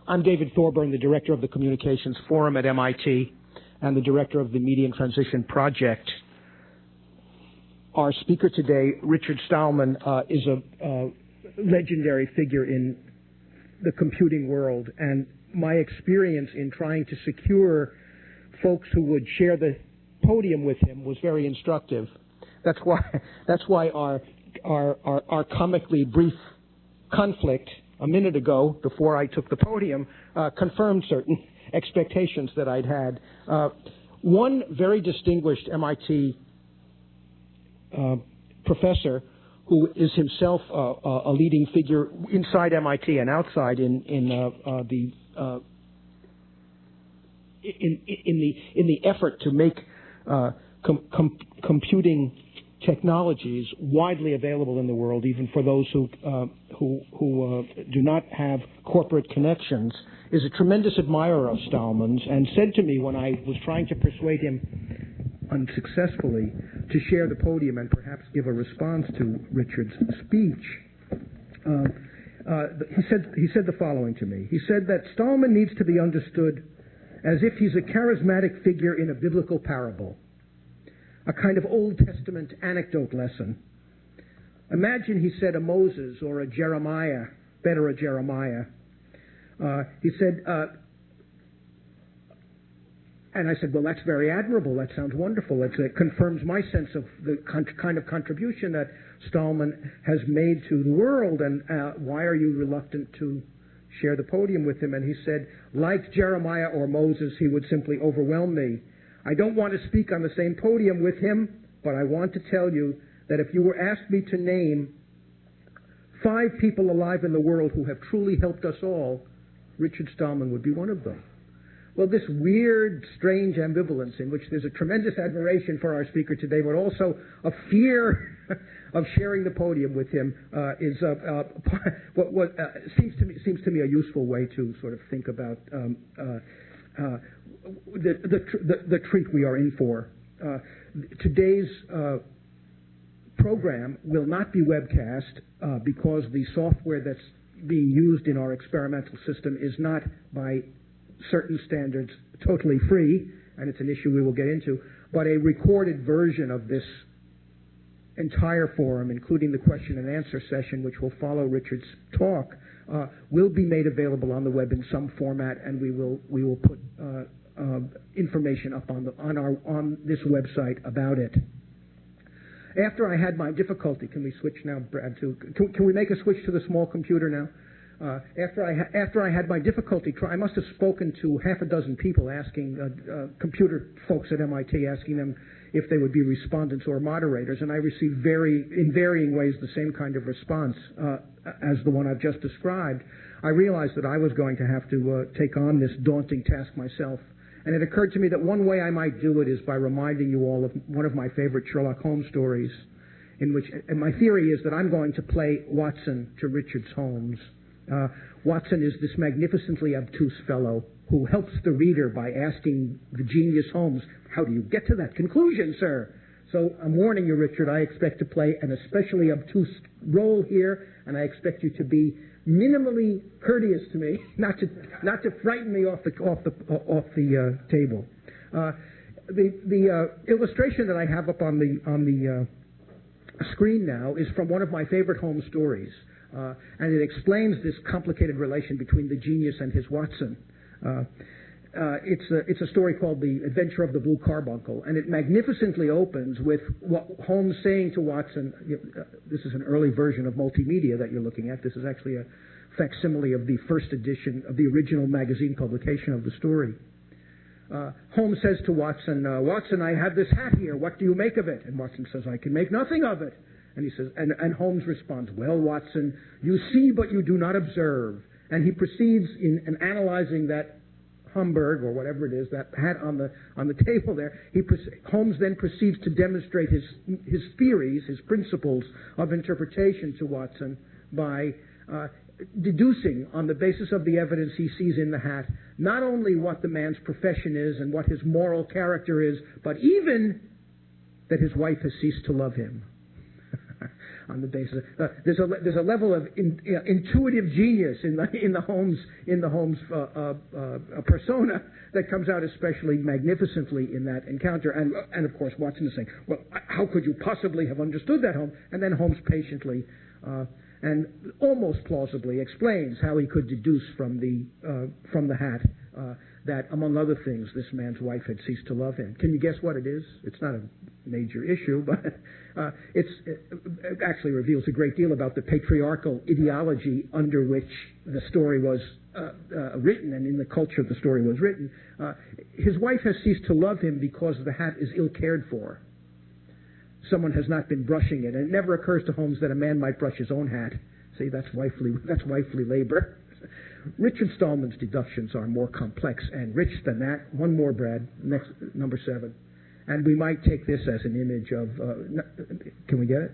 I'm David Thorburn, the director of the Communications Forum at MIT and the director of the Media and Transition Project. Our speaker today, Richard Stallman, is a legendary figure in the computing world, and my experience in trying to secure folks who would share the podium with him was very instructive. That's why our comically brief conflict a minute ago, before I took the podium, confirmed certain expectations that I'd had. One very distinguished MIT professor, who is himself a leading figure inside MIT and outside in the effort to make computing technologies widely available in the world, even for those who do not have corporate connections, is a tremendous admirer of Stallman's, and said to me when I was trying to persuade him unsuccessfully to share the podium and perhaps give a response to Richard's speech, he said the following to me. He said that Stallman needs to be understood as if he's a charismatic figure in a biblical parable, a kind of Old Testament anecdote lesson. Imagine, he said, a Moses or a Jeremiah, better a Jeremiah. He said, and I said, well, that's very admirable. That sounds wonderful. It confirms my sense of the kind of contribution that Stallman has made to the world, and why are you reluctant to share the podium with him? And he said, like Jeremiah or Moses, he would simply overwhelm me. I don't want to speak on the same podium with him, but I want to tell you that if you were asked me to name 5 people alive in the world who have truly helped us all, Richard Stallman would be one of them. Well, this weird, strange ambivalence in which there's a tremendous admiration for our speaker today, but also a fear of sharing the podium with him, is what seems to me a useful way to sort of think about the treat we are in for. Today's program will not be webcast because the software that's being used in our experimental system is not, by certain standards, totally free, and it's an issue we will get into, but a recorded version of this entire forum, including the question and answer session, which will follow Richard's talk, will be made available on the web in some format, and we will put information up on this website about it. After I had my difficulty, can we switch now, Brad? Can we make a switch to the small computer now? After I had my difficulty, I must have spoken to half a dozen people, asking computer folks at MIT, asking them if they would be respondents or moderators, and I received in varying ways the same kind of response as the one I've just described. I realized that I was going to have to take on this daunting task myself, and it occurred to me that one way I might do it is by reminding you all of one of my favorite Sherlock Holmes stories, in which, and my theory is that I'm going to play Watson to Richard's Holmes. Watson is this magnificently obtuse fellow who helps the reader by asking the genius Holmes, how do you get to that conclusion, sir? So I'm warning you, Richard, I expect to play an especially obtuse role here, and I expect you to be minimally courteous to me, not to frighten me off the table. The illustration that I have up on the screen now is from one of my favorite Holmes stories. And it explains this complicated relation between the genius and his Watson. It's a story called The Adventure of the Blue Carbuncle, and it magnificently opens with Holmes saying to Watson, this is an early version of multimedia that you're looking at. This is actually a facsimile of the first edition of the original magazine publication of the story. Holmes says to Watson, Watson, I have this hat here. What do you make of it? And Watson says, I can make nothing of it. And he says, and Holmes responds, well, Watson, you see, but you do not observe. And he proceeds in analyzing that Homburg, or whatever it is, that hat on the table there. Holmes then proceeds to demonstrate his theories, his principles of interpretation to Watson by deducing, on the basis of the evidence he sees in the hat, not only what the man's profession is and what his moral character is, but even that his wife has ceased to love him. on the basis. There's a level of intuitive genius in the Holmes persona that comes out especially magnificently in that encounter. And of course, Watson is saying, well, how could you possibly have understood that, Holmes? And then Holmes patiently and almost plausibly explains how he could deduce from the hat that, among other things, this man's wife had ceased to love him. Can you guess what it is? It's not a major issue, but it actually reveals a great deal about the patriarchal ideology under which the story was written and in the culture the story was written. His wife has ceased to love him because the hat is ill cared for. Someone has not been brushing it, and it never occurs to Holmes that a man might brush his own hat. See, that's wifely labor. Richard Stallman's deductions are more complex and rich than that. One more, Brad. Next, number 7. And we might take this as an image of... can we get it?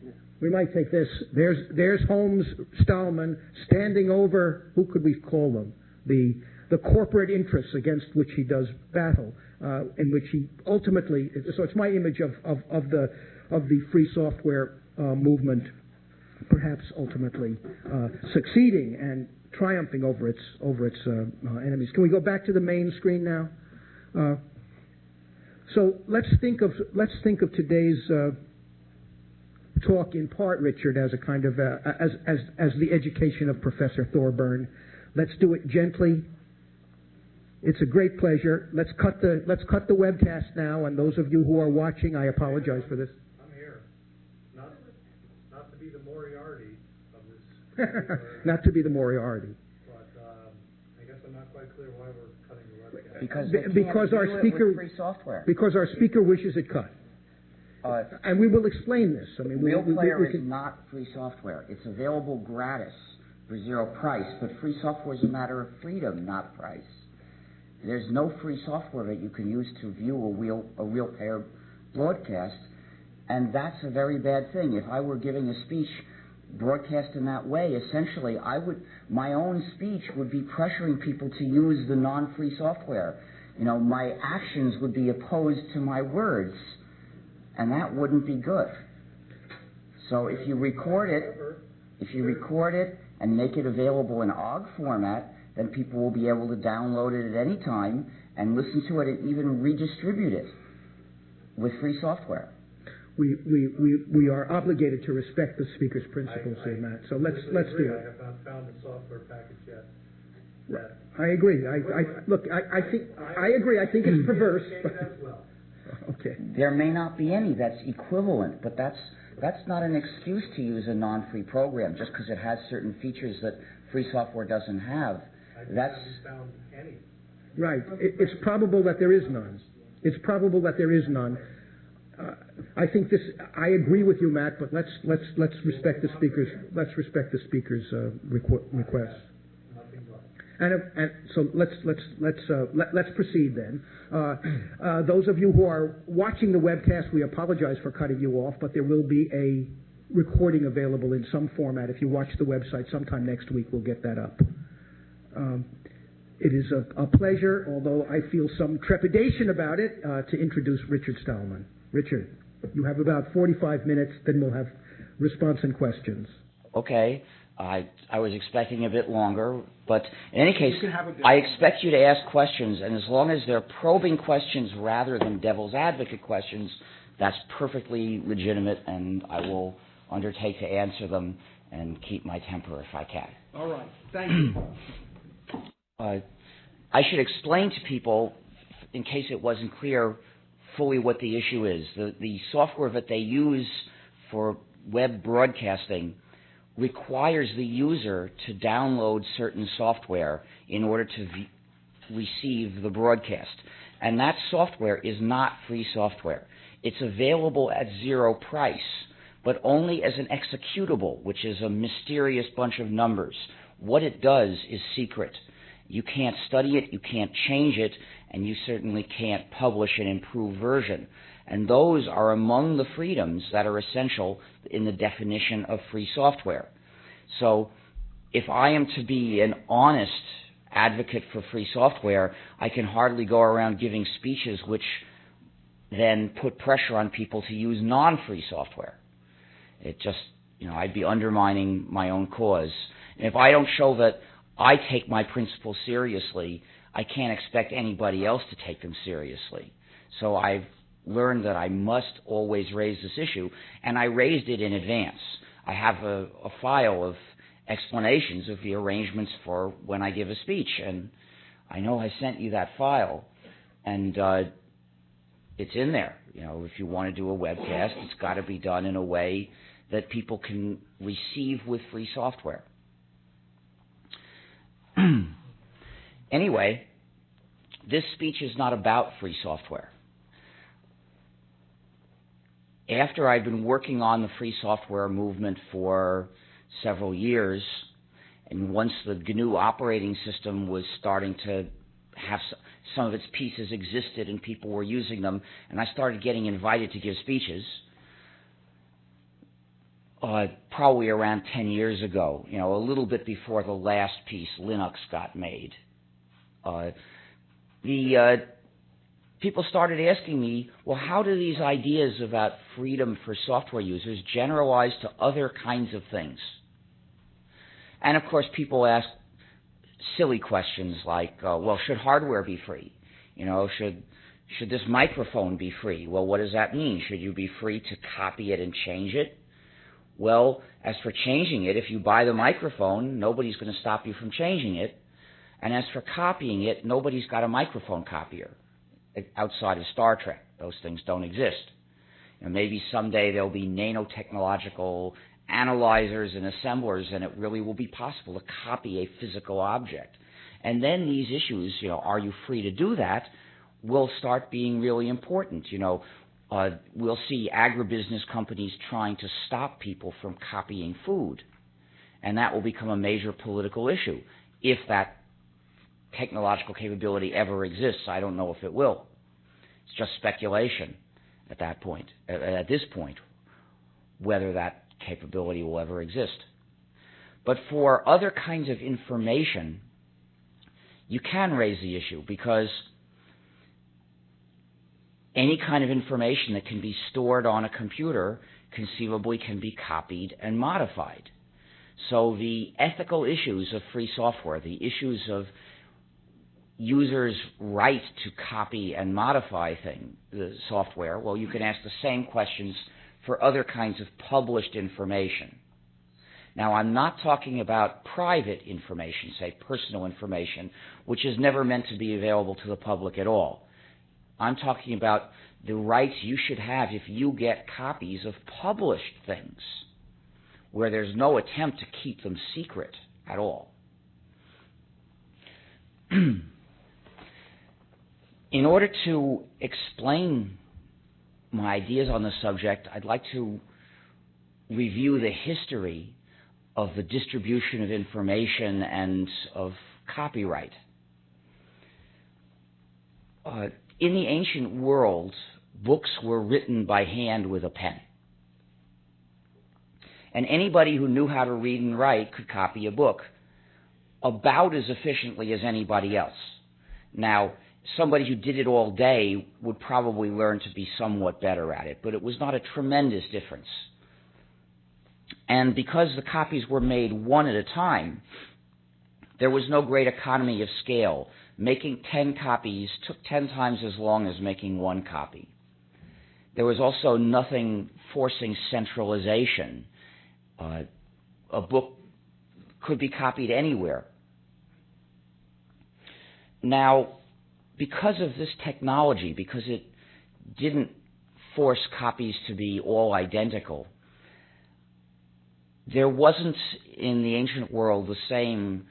Yeah. We might take this. There's Holmes, Stallman, standing over... Who could we call them? The corporate interests against which he does battle, in which he ultimately... So it's my image of the free software movement, perhaps ultimately succeeding and triumphing over its enemies. Can we go back to the main screen now? So let's think of today's talk in part, Richard, as a kind of as the education of Professor Thorburn. Let's do it gently. It's a great pleasure. Let's cut the webcast now, and those of you who are watching, I apologize for this. I'm here, not to be the Moriarty of this. Not to be the Moriarty. But I guess I'm not quite clear why we're cutting the webcast. Because our speaker free software. Because our speaker wishes it cut. And we will explain this. I mean, Real Player is not free software. It's available gratis for zero price, but free software is a matter of freedom, not price. There's no free software that you can use to view a Real Player broadcast, and that's a very bad thing. If I were giving a speech broadcast in that way, essentially, my own speech would be pressuring people to use the non-free software. You know, my actions would be opposed to my words, and that wouldn't be good. So if you record it and make it available in OGG format, then people will be able to download it at any time and listen to it and even redistribute it with free software. We are obligated to respect the speaker's principles here, Matt. So let's do it. I have not found the software package yet. I agree. I agree. I think it's perverse. Okay. There may not be any that's equivalent, but that's not an excuse to use a non-free program just because it has certain features that free software doesn't have. I haven't found any. Right. It's probable that there is none. It's probable that there is none. I think this. I agree with you, Matt. But let's respect the speaker's. Let's respect the speaker's request. And so let's proceed then. Those of you who are watching the webcast, we apologize for cutting you off, but there will be a recording available in some format. If you watch the website sometime next week, we'll get that up. It is a pleasure, although I feel some trepidation about it, to introduce Richard Stallman. Richard, you have about 45 minutes, then we'll have response and questions. Okay. I was expecting a bit longer, but in any case, I expect you to ask questions, and as long as they're probing questions rather than devil's advocate questions, that's perfectly legitimate, and I will undertake to answer them and keep my temper if I can. All right. Thank you. I should explain to people, in case it wasn't clear, fully what the issue is. The software that they use for web broadcasting requires the user to download certain software in order to receive the broadcast. And that software is not free software. It's available at zero price, but only as an executable, which is a mysterious bunch of numbers. What it does is secret. You can't study it, you can't change it, and you certainly can't publish an improved version. And those are among the freedoms that are essential in the definition of free software. So if I am to be an honest advocate for free software, I can hardly go around giving speeches which then put pressure on people to use non-free software. It just, I'd be undermining my own cause. And if I don't show that I take my principles seriously, I can't expect anybody else to take them seriously. So I've learned that I must always raise this issue, and I raised it in advance. I have a file of explanations of the arrangements for when I give a speech, and I know I sent you that file, and it's in there. If you want to do a webcast, it's got to be done in a way that people can receive with free software. Anyway, this speech is not about free software. After I've been working on the free software movement for several years, and once the GNU operating system was starting to have some of its pieces existed and people were using them, and I started getting invited to give speeches, probably around 10 years ago, a little bit before the last piece, Linux, got made. People started asking me, well, how do these ideas about freedom for software users generalize to other kinds of things? And of course, people ask silly questions like, well, should hardware be free? Should this microphone be free? Well, what does that mean? Should you be free to copy it and change it? Well, as for changing it, if you buy the microphone, nobody's going to stop you from changing it. And as for copying it, nobody's got a microphone copier outside of Star Trek. Those things don't exist. Maybe someday there'll be nanotechnological analyzers and assemblers, and it really will be possible to copy a physical object. And then these issues, are you free to do that, will start being really important. We'll see agribusiness companies trying to stop people from copying food. And that will become a major political issue if that technological capability ever exists. I don't know if it will. It's just speculation at this point, whether that capability will ever exist. But for other kinds of information, you can raise the issue, because any kind of information that can be stored on a computer conceivably can be copied and modified. So the ethical issues of free software, the issues of users' right to copy and modify the software, well, you can ask the same questions for other kinds of published information. Now, I'm not talking about private information, say personal information, which is never meant to be available to the public at all. I'm talking about the rights you should have if you get copies of published things, where there's no attempt to keep them secret at all. In order to explain my ideas on the subject, I'd like to review the history of the distribution of information and of copyright. In the ancient world, books were written by hand with a pen. And anybody who knew how to read and write could copy a book about as efficiently as anybody else. Now, somebody who did it all day would probably learn to be somewhat better at it, but it was not a tremendous difference. And because the copies were made one at a time, there was no great economy of scale. Making 10 copies took 10 times as long as making one copy. There was also nothing forcing centralization. A book could be copied anywhere. Now, because of this technology, because it didn't force copies to be all identical, there wasn't in the ancient world the same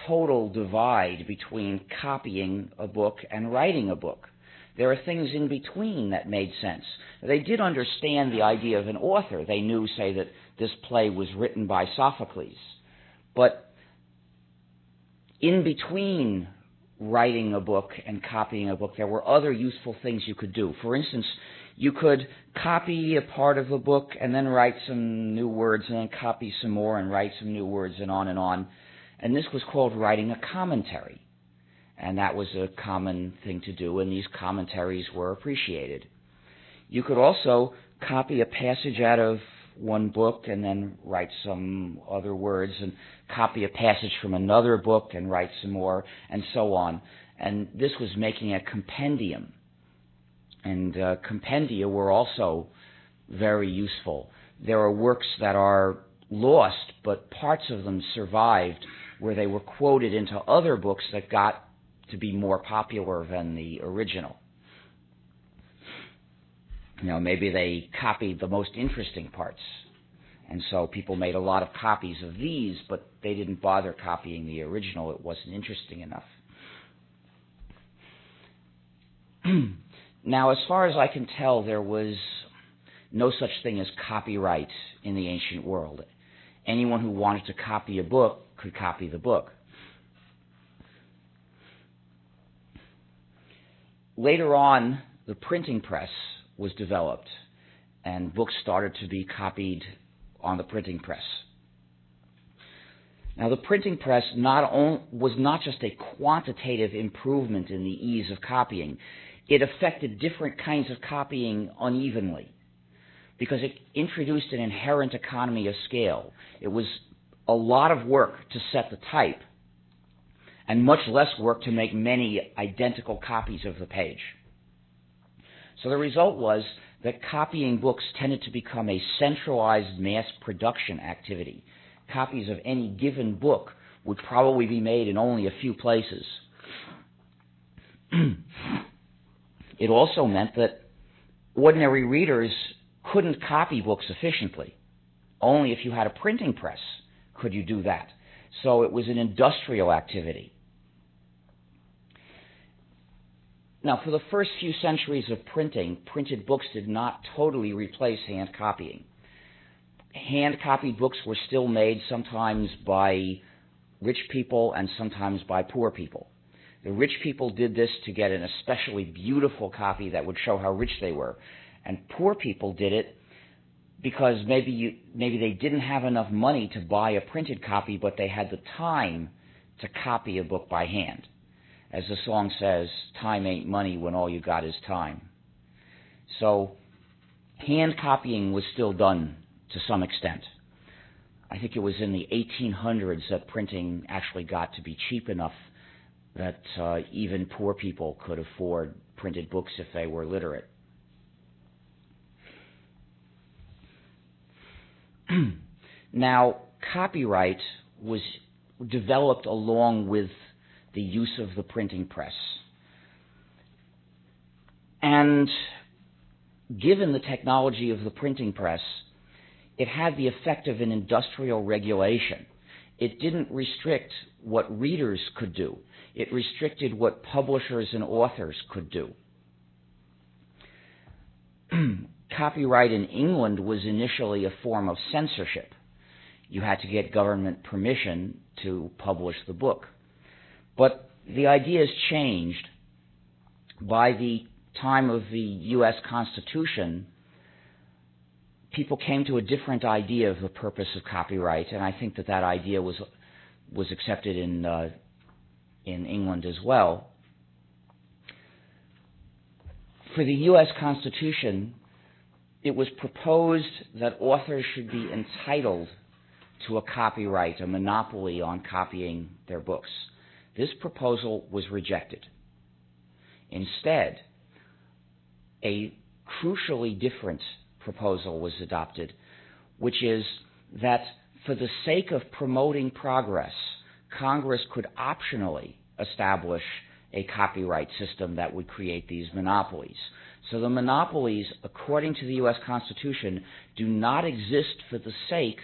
total divide between copying a book and writing a book. There are things in between that made sense. They did understand the idea of an author. They knew, say, that this play was written by Sophocles. But in between writing a book and copying a book, there were other useful things you could do. For instance, you could copy a part of a book and then write some new words and then copy some more and write some new words and on and on. And this was called writing a commentary. And that was a common thing to do, and these commentaries were appreciated. You could also copy a passage out of one book and then write some other words, and copy a passage from another book and write some more, and so on. And this was making a compendium. And compendia were also very useful. There are works that are lost, but parts of them survived, where they were quoted into other books that got to be more popular than the original. You know, maybe they copied the most interesting parts, and so people made a lot of copies of these, but they didn't bother copying the original. It wasn't interesting enough. Now, as far as I can tell, there was no such thing as copyright in the ancient world. Anyone who wanted to copy a book could copy the book. Later on, the printing press was developed, and books started to be copied on the printing press. Now, the printing press was not just a quantitative improvement in the ease of copying. It affected different kinds of copying unevenly, because it introduced an inherent economy of scale. It was a lot of work to set the type, and much less work to make many identical copies of the page. So the result was that copying books tended to become a centralized mass production activity. Copies of any given book would probably be made in only a few places. It also meant that ordinary readers couldn't copy books efficiently. Only if you had a printing press could you do that. So it was an industrial activity. Now, for the first few centuries of printing, printed books did not totally replace hand copying. Hand-copied books were still made sometimes by rich people and sometimes by poor people. The rich people did this to get an especially beautiful copy that would show how rich they were. And poor people did it because maybe they didn't have enough money to buy a printed copy, but they had the time to copy a book by hand. As the song says, time ain't money when all you got is time. So hand copying was still done to some extent. I think it was in the 1800s that printing actually got to be cheap enough that even poor people could afford printed books if they were literate. Now, copyright was developed along with the use of the printing press. And given the technology of the printing press, it had the effect of an industrial regulation. It didn't restrict what readers could do. It restricted what publishers and authors could do. Copyright in England was initially a form of censorship. You had to get government permission to publish the book. But the ideas changed. By the time of the U.S. Constitution, people came to a different idea of the purpose of copyright, and I think that idea was accepted in England as well. For the U.S. Constitution, it was proposed that authors should be entitled to a copyright, a monopoly on copying their books. This proposal was rejected. Instead, a crucially different proposal was adopted, which is that for the sake of promoting progress, Congress could optionally establish a copyright system that would create these monopolies. So the monopolies, according to the U.S. Constitution, do not exist for the sake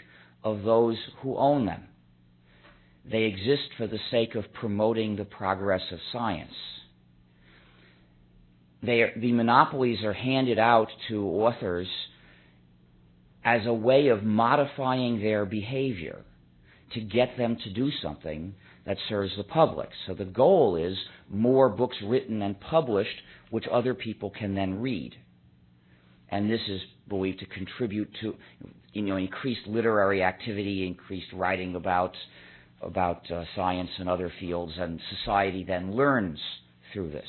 of those who own them. They exist for the sake of promoting the progress of science. The monopolies are handed out to authors as a way of modifying their behavior to get them to do something that serves the public. So the goal is more books written and published, which other people can then read. And this is believed to contribute to, increased literary activity, increased writing about science and other fields, and society then learns through this.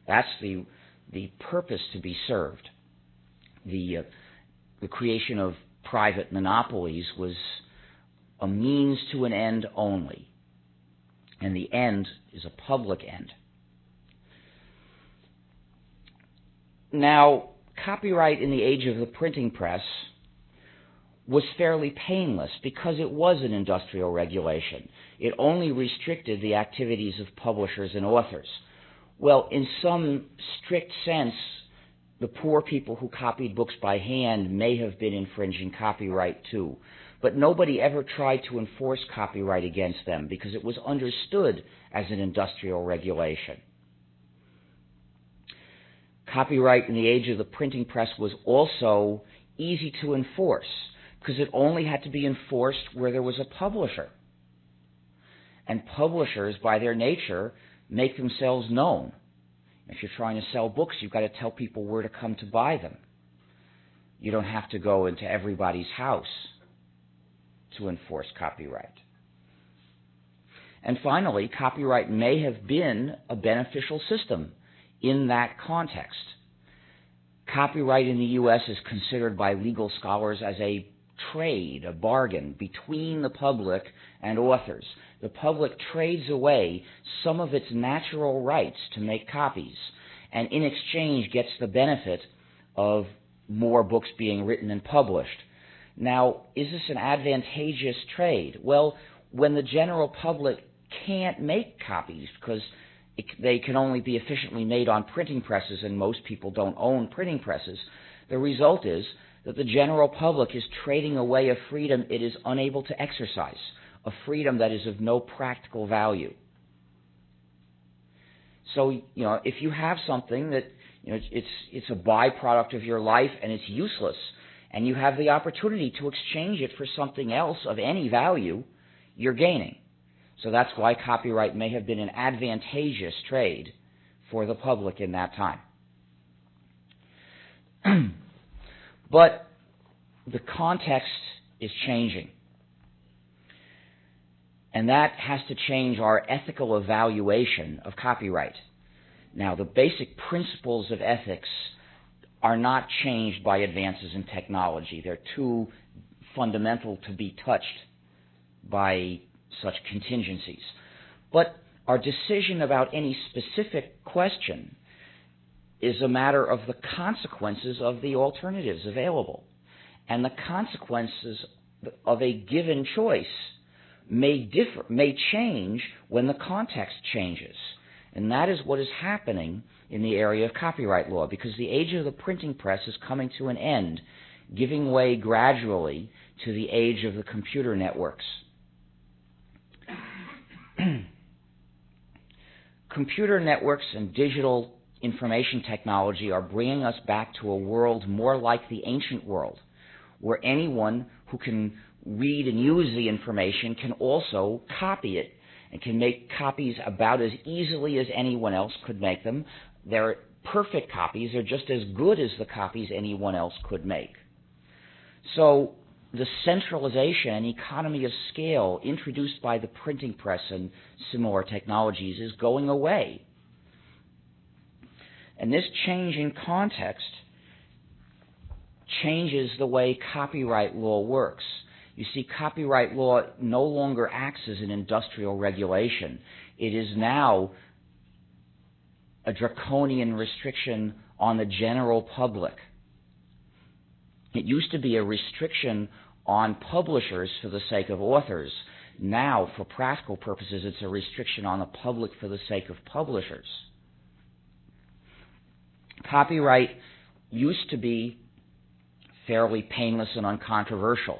That's the purpose to be served. The creation of private monopolies was a means to an end only, and the end is a public end. Now, copyright in the age of the printing press was fairly painless because it was an industrial regulation. It only restricted the activities of publishers and authors. Well, in some strict sense, the poor people who copied books by hand may have been infringing copyright too, but nobody ever tried to enforce copyright against them because it was understood as an industrial regulation. Copyright in the age of the printing press was also easy to enforce because it only had to be enforced where there was a publisher. And publishers, by their nature, make themselves known. If you're trying to sell books, you've got to tell people where to come to buy them. You don't have to go into everybody's house to enforce copyright. And finally, copyright may have been a beneficial system in that context. Copyright in the U.S. is considered by legal scholars as a trade, a bargain between the public and authors. The public trades away some of its natural rights to make copies, and in exchange gets the benefit of more books being written and published. Now, is this an advantageous trade? Well, when the general public can't make copies because they can only be efficiently made on printing presses and most people don't own printing presses, the result is that the general public is trading away a freedom it is unable to exercise, a freedom that is of no practical value. So, if you have something that, it's a byproduct of your life and it's useless, and you have the opportunity to exchange it for something else of any value, you're gaining. So that's why copyright may have been an advantageous trade for the public in that time. But the context is changing. And that has to change our ethical evaluation of copyright. Now, the basic principles of ethics are not changed by advances in technology. They're too fundamental to be touched by such contingencies. But our decision about any specific question is a matter of the consequences of the alternatives available. And the consequences of a given choice may change when the context changes. And that is what is happening in the area of copyright law, because the age of the printing press is coming to an end, giving way gradually to the age of the computer networks. Computer networks and digital information technology are bringing us back to a world more like the ancient world, where anyone who can read and use the information can also copy it and can make copies about as easily as anyone else could make them. They're perfect copies. They're just as good as the copies anyone else could make. So the centralization and economy of scale introduced by the printing press and similar technologies is going away. And this change in context changes the way copyright law works. You see, copyright law no longer acts as an industrial regulation. It is now a draconian restriction on the general public. It used to be a restriction on publishers for the sake of authors. Now, for practical purposes, it's a restriction on the public for the sake of publishers. Copyright used to be fairly painless and uncontroversial.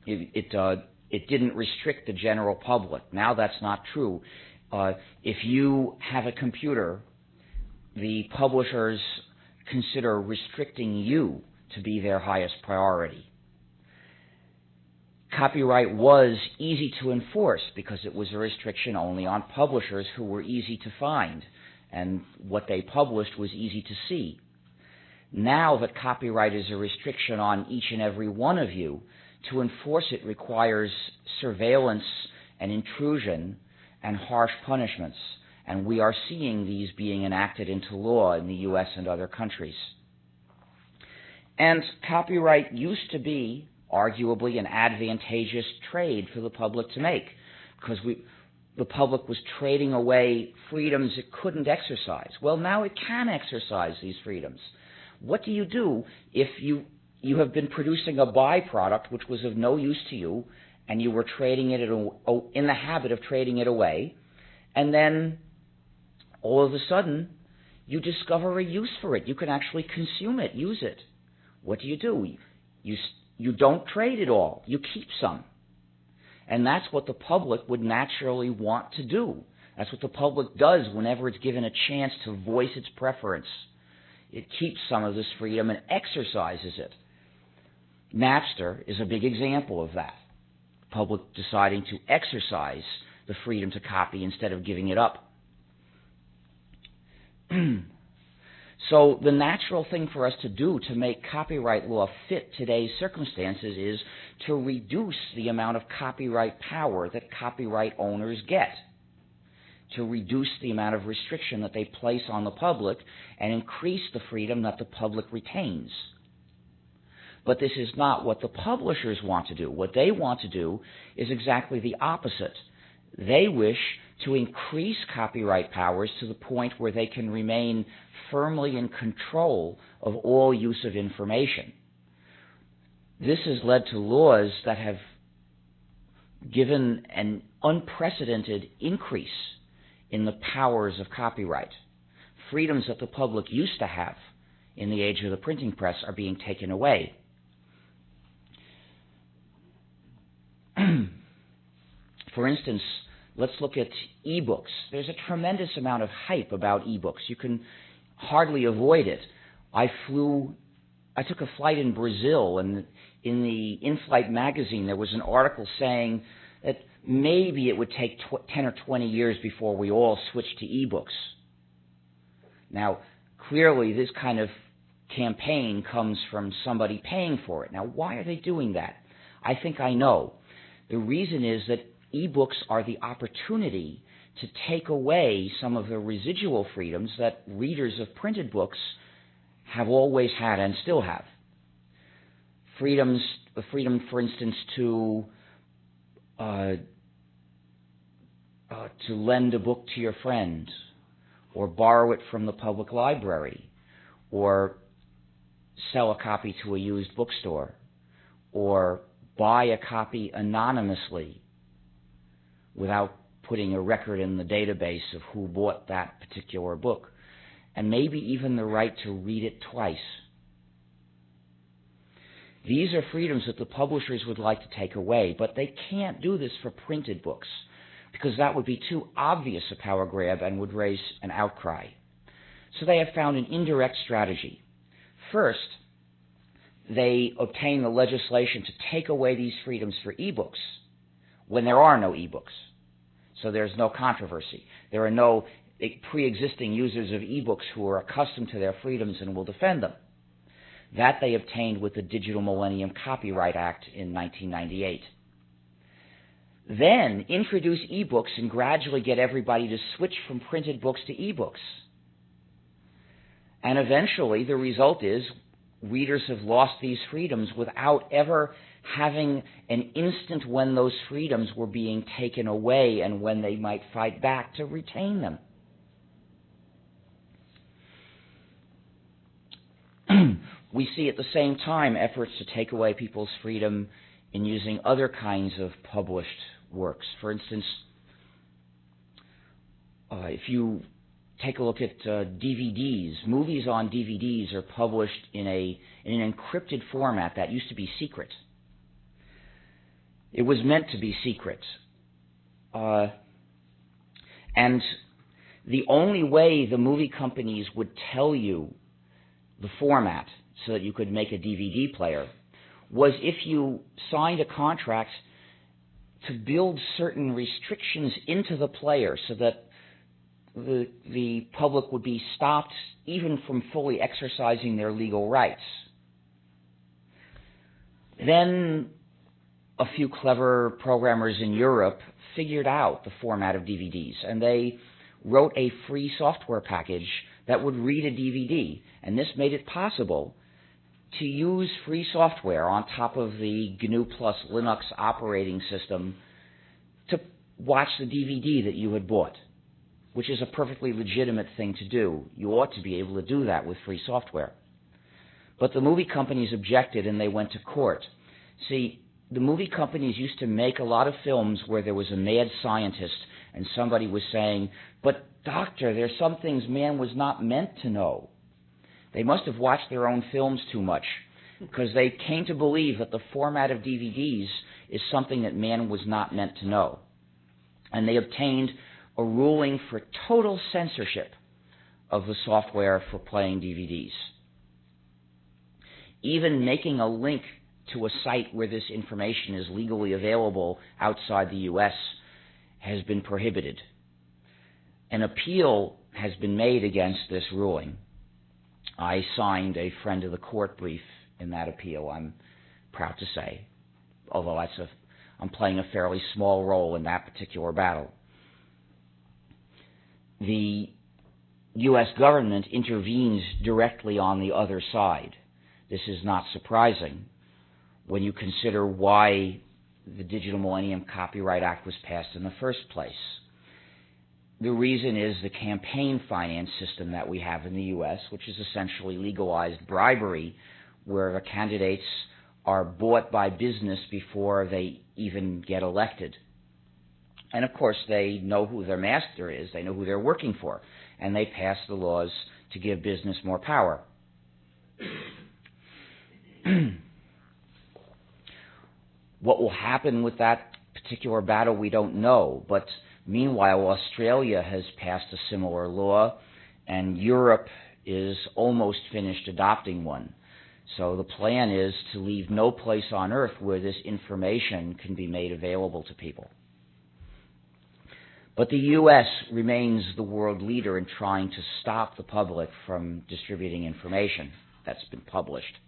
It didn't restrict the general public. Now that's not true. If you have a computer, the publishers consider restricting you to be their highest priority. Copyright was easy to enforce because it was a restriction only on publishers who were easy to find, and what they published was easy to see. Now that copyright is a restriction on each and every one of you, to enforce it requires surveillance and intrusion and harsh punishments, and we are seeing these being enacted into law in the U.S. and other countries. And copyright used to be arguably an advantageous trade for the public to make, because the public was trading away freedoms it couldn't exercise. Well, now it can exercise these freedoms. What do you do if you have been producing a byproduct which was of no use to you, and you were trading it in the habit of trading it away, and then all of a sudden you discover a use for it? You can actually consume it, use it. What do? You don't trade it all. You keep some. And that's what the public would naturally want to do. That's what the public does whenever it's given a chance to voice its preference. It keeps some of this freedom and exercises it. Napster is a big example of that. The public deciding to exercise the freedom to copy instead of giving it up. So the natural thing for us to do to make copyright law fit today's circumstances is to reduce the amount of copyright power that copyright owners get, to reduce the amount of restriction that they place on the public and increase the freedom that the public retains. But this is not what the publishers want to do. What they want to do is exactly the opposite. They wish to increase copyright powers to the point where they can remain firmly in control of all use of information. This has led to laws that have given an unprecedented increase in the powers of copyright. Freedoms that the public used to have in the age of the printing press are being taken away. For instance, let's look at ebooks. There's a tremendous amount of hype about ebooks. You can hardly avoid it. I took a flight in Brazil, and in the in-flight magazine there was an article saying that maybe it would take 10 or 20 years before we all switched to ebooks. Now, clearly this kind of campaign comes from somebody paying for it. Now, why are they doing that? I think I know. The reason is that ebooks are the opportunity to take away some of the residual freedoms that readers of printed books have always had and still have. The freedom, for instance, to lend a book to your friend, or borrow it from the public library, or sell a copy to a used bookstore, or buy a copy anonymously without putting a record in the database of who bought that particular book, and maybe even the right to read it twice. These are freedoms that the publishers would like to take away, but they can't do this for printed books, because that would be too obvious a power grab and would raise an outcry. So they have found an indirect strategy. First, they obtain the legislation to take away these freedoms for ebooks when there are no ebooks. So there's no controversy. There are no pre-existing users of ebooks who are accustomed to their freedoms and will defend them. That they obtained with the Digital Millennium Copyright Act in 1998. Then introduce ebooks and gradually get everybody to switch from printed books to ebooks. And eventually the result is readers have lost these freedoms without ever having an instant when those freedoms were being taken away and when they might fight back to retain them. We see at the same time efforts to take away people's freedom in using other kinds of published works. For instance, if you take a look at DVDs, movies on DVDs are published in an encrypted format that used to be secret. It was meant to be secret. And the only way the movie companies would tell you the format so that you could make a DVD player was if you signed a contract to build certain restrictions into the player so that the public would be stopped even from fully exercising their legal rights. Then a few clever programmers in Europe figured out the format of DVDs, and they wrote a free software package that would read a DVD, and this made it possible to use free software on top of the gnu+linux operating system to watch the DVD that you had bought, which is a perfectly legitimate thing to do. You ought to be able to do that with free software. But the movie companies objected and they went to court. See, the movie companies used to make a lot of films where there was a mad scientist and somebody was saying, "But doctor, there's some things man was not meant to know." They must have watched their own films too much, because they came to believe that the format of DVDs is something that man was not meant to know. And they obtained a ruling for total censorship of the software for playing DVDs. Even making a link to a site where this information is legally available outside the U.S. has been prohibited. An appeal has been made against this ruling. I signed a friend of the court brief in that appeal, I'm proud to say, although I'm playing a fairly small role in that particular battle. The U.S. government intervenes directly on the other side. This is not surprising when you consider why the Digital Millennium Copyright Act was passed in the first place. The reason is the campaign finance system that we have in the U.S., which is essentially legalized bribery, where the candidates are bought by business before they even get elected. And of course, they know who their master is, they know who they're working for, and they pass the laws to give business more power. What will happen with that particular battle, we don't know, but meanwhile, Australia has passed a similar law, and Europe is almost finished adopting one. So the plan is to leave no place on earth where this information can be made available to people. But the U.S. remains the world leader in trying to stop the public from distributing information that's been published.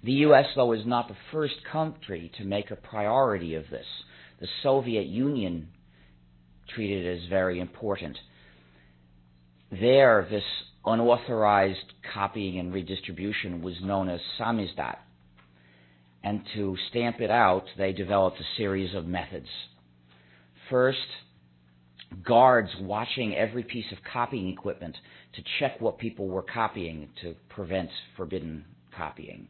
The U.S., though, is not the first country to make a priority of this. The Soviet Union treated it as very important. There, this unauthorized copying and redistribution was known as samizdat. And to stamp it out, they developed a series of methods. First, guards watching every piece of copying equipment to check what people were copying to prevent forbidden copying.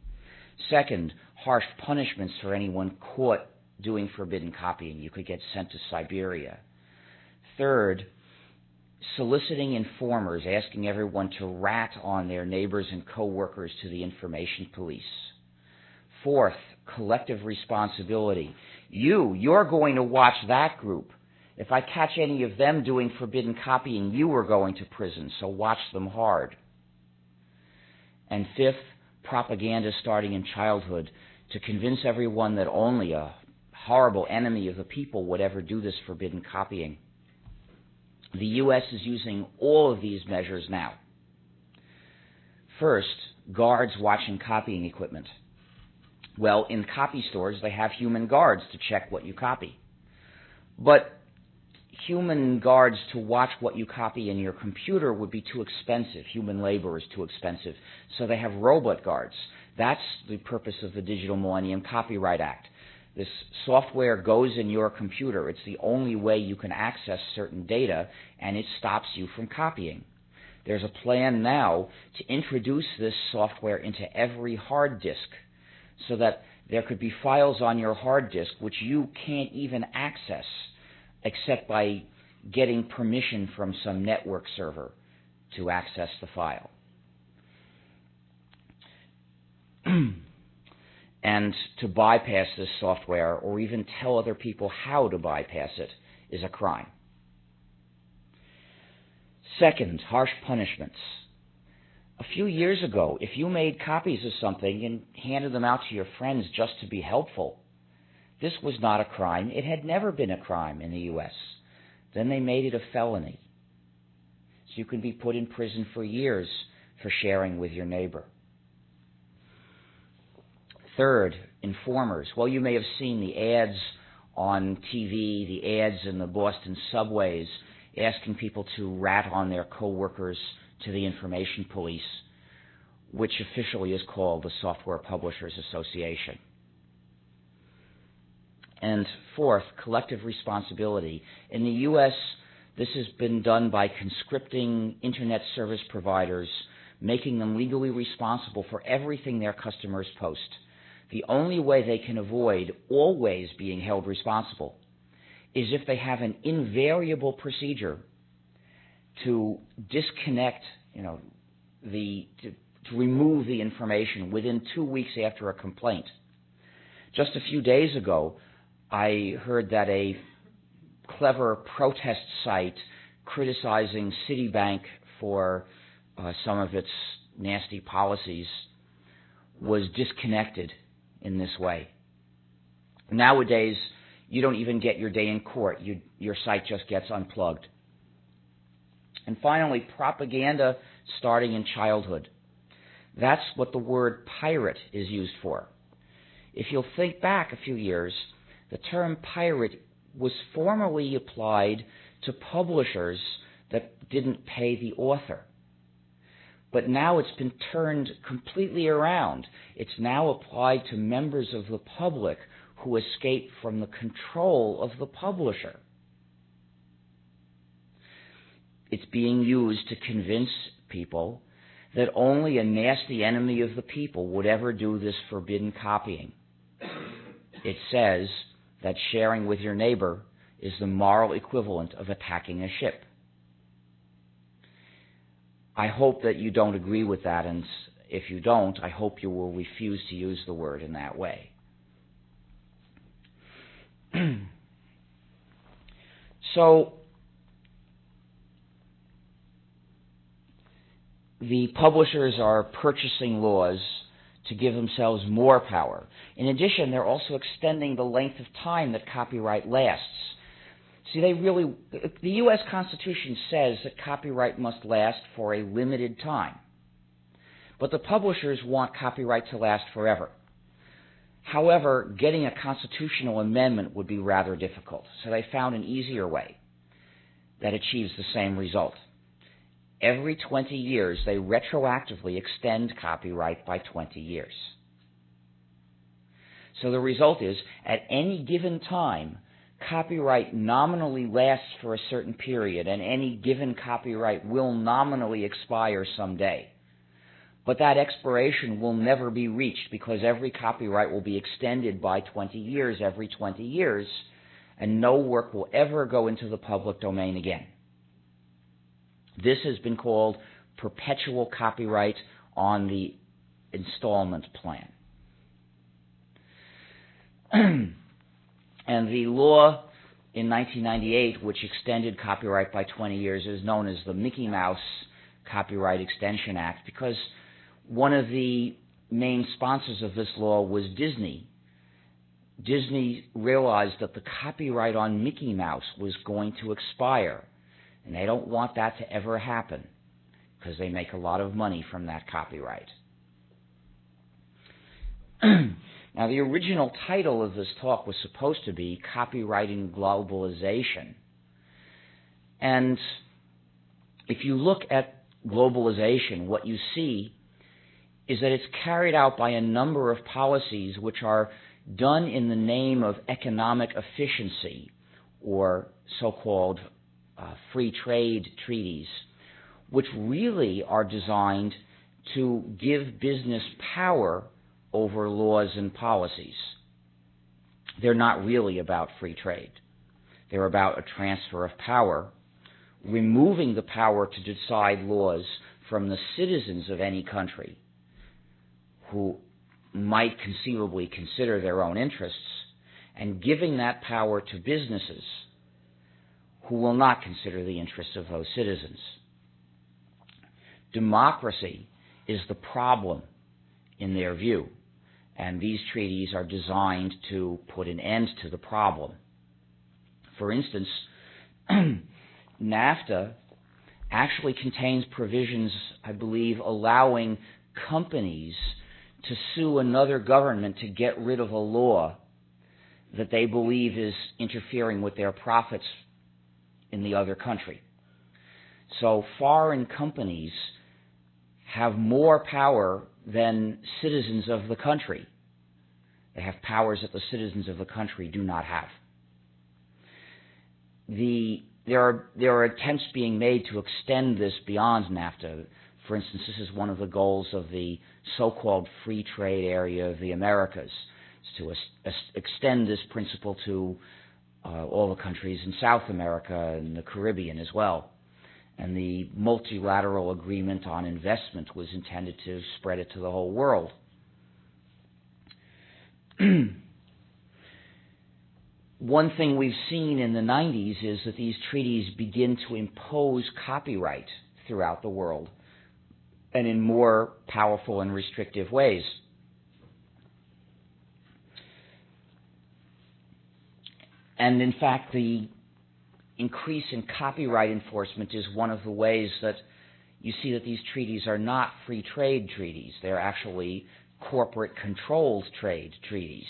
Second, harsh punishments for anyone caught doing forbidden copying. You could get sent to Siberia. Third, soliciting informers, asking everyone to rat on their neighbors and co-workers to the information police. Fourth, collective responsibility. You're going to watch that group. If I catch any of them doing forbidden copying, you are going to prison, so watch them hard. And fifth, propaganda starting in childhood to convince everyone that only a horrible enemy of the people would ever do this forbidden copying. The U.S. is using all of these measures now. First, guards watching copying equipment. Well, in copy stores, they have human guards to check what you copy. But human guards to watch what you copy in your computer would be too expensive. Human labor is too expensive. So they have robot guards. That's the purpose of the Digital Millennium Copyright Act. This software goes in your computer. It's the only way you can access certain data, and it stops you from copying. There's a plan now to introduce this software into every hard disk so that there could be files on your hard disk which you can't even access except by getting permission from some network server to access the file. And to bypass this software or even tell other people how to bypass it is a crime. Second, harsh punishments. A few years ago, if you made copies of something and handed them out to your friends just to be helpful, this was not a crime. It had never been a crime in the U.S. Then they made it a felony. So you can be put in prison for years for sharing with your neighbor. Third, informers. Well, you may have seen the ads on TV, the ads in the Boston subways, asking people to rat on their co-workers to the information police, which officially is called the Software Publishers Association. And fourth, collective responsibility. In the U.S., this has been done by conscripting internet service providers, making them legally responsible for everything their customers post. The only way they can avoid always being held responsible is if they have an invariable procedure to disconnect, to remove the information within 2 weeks after a complaint. Just a few days ago, I heard that a clever protest site criticizing Citibank for some of its nasty policies was disconnected in this way. Nowadays, you don't even get your day in court. Your site just gets unplugged. And finally, propaganda starting in childhood. That's what the word pirate is used for. If you'll think back a few years, the term pirate was formerly applied to publishers that didn't pay the author. But now it's been turned completely around. It's now applied to members of the public who escape from the control of the publisher. It's being used to convince people that only a nasty enemy of the people would ever do this forbidden copying. It says that sharing with your neighbor is the moral equivalent of attacking a ship. I hope that you don't agree with that, and if you don't, I hope you will refuse to use the word in that way. So, the publishers are purchasing laws to give themselves more power. In addition, they're also extending the length of time that copyright lasts. See, the U.S. Constitution says that copyright must last for a limited time. But the publishers want copyright to last forever. However, getting a constitutional amendment would be rather difficult, so they found an easier way that achieves the same result. Every 20 years, they retroactively extend copyright by 20 years. So the result is, at any given time, copyright nominally lasts for a certain period, and any given copyright will nominally expire someday. But that expiration will never be reached because every copyright will be extended by 20 years every 20 years, and no work will ever go into the public domain again. This has been called perpetual copyright on the installment plan. And the law in 1998, which extended copyright by 20 years, is known as the Mickey Mouse Copyright Extension Act, because one of the main sponsors of this law was Disney. Disney realized that the copyright on Mickey Mouse was going to expire, and they don't want that to ever happen because they make a lot of money from that copyright. Now, the original title of this talk was supposed to be Copyrighting Globalization. And if you look at globalization, what you see is that it's carried out by a number of policies which are done in the name of economic efficiency, or so-called free trade treaties, which really are designed to give business power over laws and policies. They're not really about free trade. They're about a transfer of power, removing the power to decide laws from the citizens of any country who might conceivably consider their own interests, and giving that power to businesses who will not consider the interests of those citizens. Democracy is the problem in their view, and these treaties are designed to put an end to the problem. For instance, NAFTA actually contains provisions, I believe, allowing companies to sue another government to get rid of a law that they believe is interfering with their profits in the other country. So foreign companies have more power than citizens of the country. They have powers that the citizens of the country do not have. There are attempts being made to extend this beyond NAFTA. For instance, this is one of the goals of the so-called free trade area of the Americas, is to extend this principle to all the countries in South America and the Caribbean as well. And the multilateral agreement on investment was intended to spread it to the whole world. One thing we've seen in the 90s is that these treaties begin to impose copyright throughout the world, and in more powerful and restrictive ways. And in fact, the increase in copyright enforcement is one of the ways that you see that these treaties are not free trade treaties. They're actually corporate controlled trade treaties.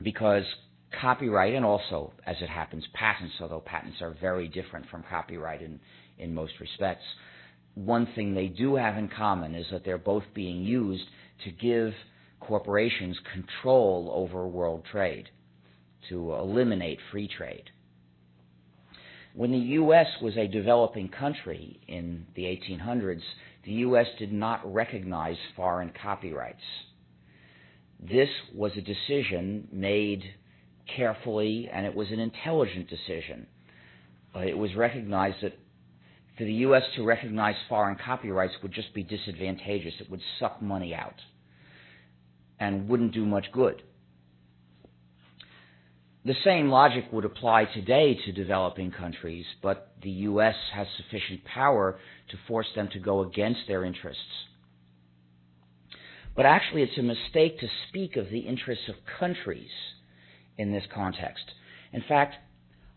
Because copyright, and also, as it happens, patents, although patents are very different from copyright in most respects, one thing they do have in common is that they're both being used to give corporations control over world trade, to eliminate free trade. When the U.S. was a developing country in the 1800s, the U.S. did not recognize foreign copyrights. This was a decision made carefully, and it was an intelligent decision. It was recognized that for the U.S. to recognize foreign copyrights would just be disadvantageous. It would suck money out and wouldn't do much good. The same logic would apply today to developing countries, but the U.S. has sufficient power to force them to go against their interests. But actually, it's a mistake to speak of the interests of countries in this context. In fact,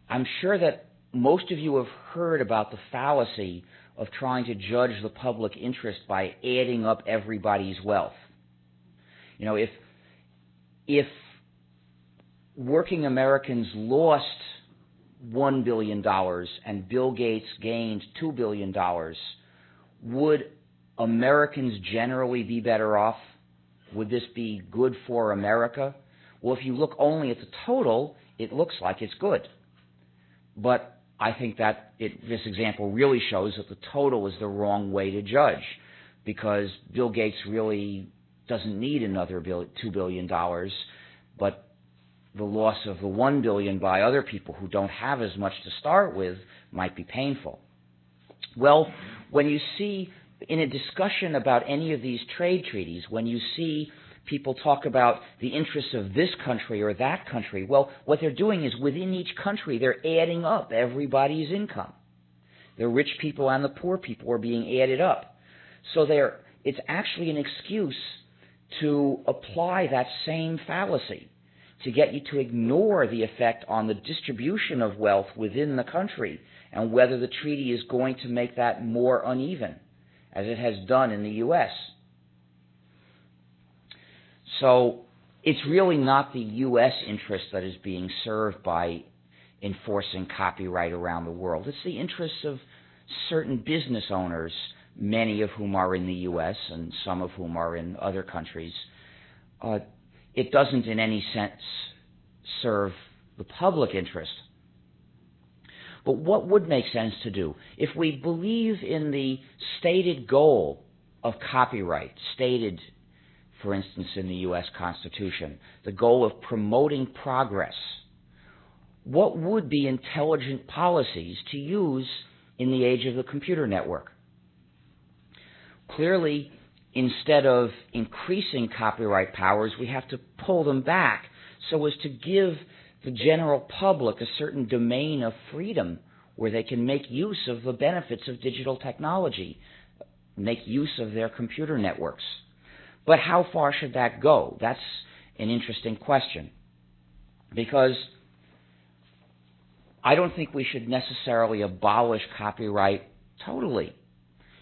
I'm sure that most of you have heard about the fallacy of trying to judge the public interest by adding up everybody's wealth. You know, if working Americans lost $1 billion and Bill Gates gained $2 billion, would Americans generally be better off? Would this be good for America? Well, if you look only at the total, it looks like it's good. But I think that this example really shows that the total is the wrong way to judge, because Bill Gates really doesn't need another $2 billion, but the loss of the $1 billion by other people who don't have as much to start with might be painful. Well, when you see in a discussion about any of these trade treaties, when you see people talk about the interests of this country or that country, well, what they're doing is within each country, they're adding up everybody's income. The rich people and the poor people are being added up. So it's actually an excuse to apply that same fallacy, to get you to ignore the effect on the distribution of wealth within the country and whether the treaty is going to make that more uneven, as it has done in the U.S. So it's really not the U.S. interest that is being served by enforcing copyright around the world. It's the interests of certain business owners, many of whom are in the U.S. and some of whom are in other countries. It doesn't in any sense serve the public interest. But what would make sense to do? If we believe in the stated goal of copyright, stated, for instance, in the U.S. Constitution, the goal of promoting progress, what would be intelligent policies to use in the age of the computer network? Clearly, instead of increasing copyright powers, we have to pull them back so as to give the general public a certain domain of freedom where they can make use of the benefits of digital technology, make use of their computer networks. But how far should that go? That's an interesting question, because I don't think we should necessarily abolish copyright totally.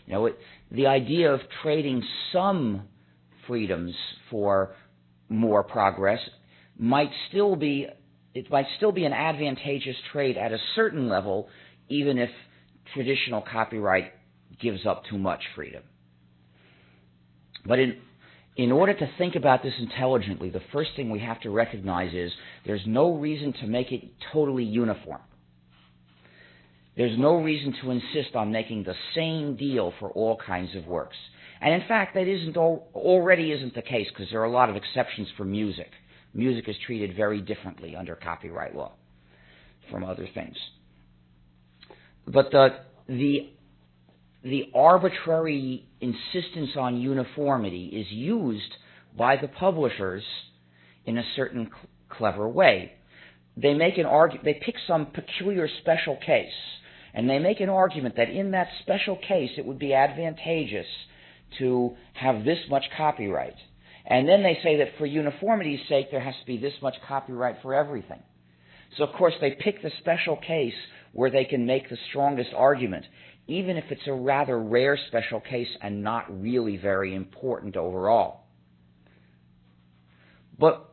You know, the idea of trading some freedoms for more progress might still be an advantageous trade at a certain level, even if traditional copyright gives up too much freedom. But in order to think about this intelligently, the first thing we have to recognize is there's no reason to make it totally uniform. There's no reason to insist on making the same deal for all kinds of works. And in fact, that already isn't the case, because there are a lot of exceptions for music. Music is treated very differently under copyright law from other things. But the arbitrary insistence on uniformity is used by the publishers in a certain clever way. They pick some peculiar special case, and they make an argument that in that special case it would be advantageous to have this much copyright. And then they say that for uniformity's sake there has to be this much copyright for everything. So of course they pick the special case where they can make the strongest argument, even if it's a rather rare special case and not really very important overall. But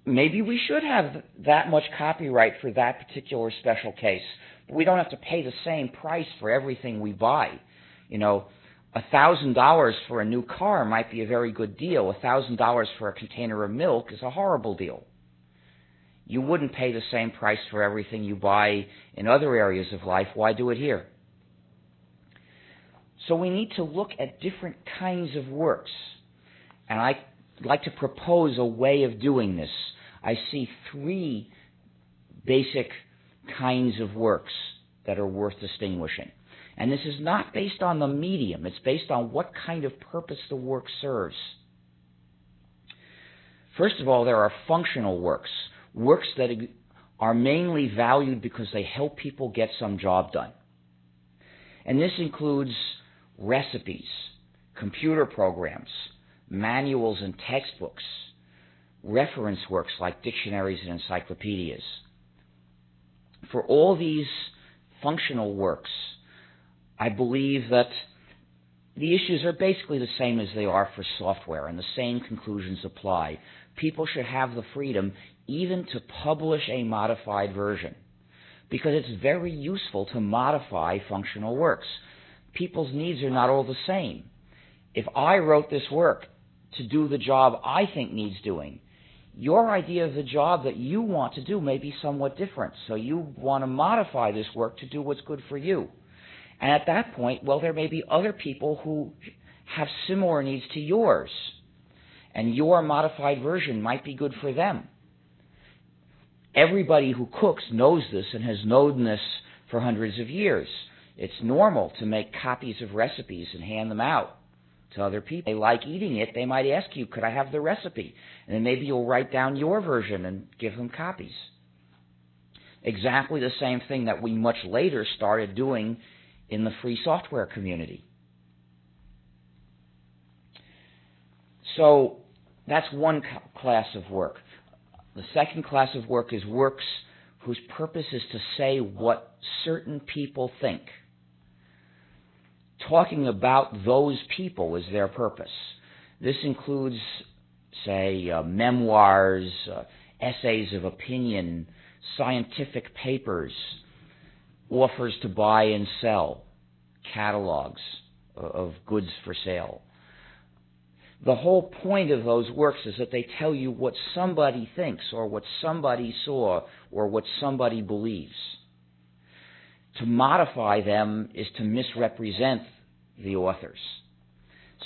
maybe we should have that much copyright for that particular special case. But we don't have to pay the same price for everything we buy. You know, $1,000 for a new car might be a very good deal. $1,000 for a container of milk is a horrible deal. You wouldn't pay the same price for everything you buy in other areas of life. Why do it here? So we need to look at different kinds of works. And I'd like to propose a way of doing this. I see three basic kinds of works that are worth distinguishing. And this is not based on the medium. It's based on what kind of purpose the work serves. First of all, there are functional works. Works that are mainly valued because they help people get some job done. And this includes recipes, computer programs, manuals and textbooks, reference works like dictionaries and encyclopedias. For all these functional works, I believe that the issues are basically the same as they are for software, and the same conclusions apply. People should have the freedom even to publish a modified version, because it's very useful to modify functional works. People's needs are not all the same. If I wrote this work to do the job I think needs doing, your idea of the job that you want to do may be somewhat different, so you want to modify this work to do what's good for you. And at that point, well, there may be other people who have similar needs to yours, and your modified version might be good for them. Everybody who cooks knows this and has known this for hundreds of years. It's normal to make copies of recipes and hand them out to other people. They like eating it. They might ask you, could I have the recipe? And then maybe you'll write down your version and give them copies. Exactly the same thing that we much later started doing in the free software community. So that's one class of work. The second class of work is works whose purpose is to say what certain people think. Talking about those people is their purpose. This includes, say, memoirs, essays of opinion, scientific papers, offers to buy and sell, catalogs of goods for sale. The whole point of those works is that they tell you what somebody thinks, or what somebody saw, or what somebody believes. To modify them is to misrepresent the authors.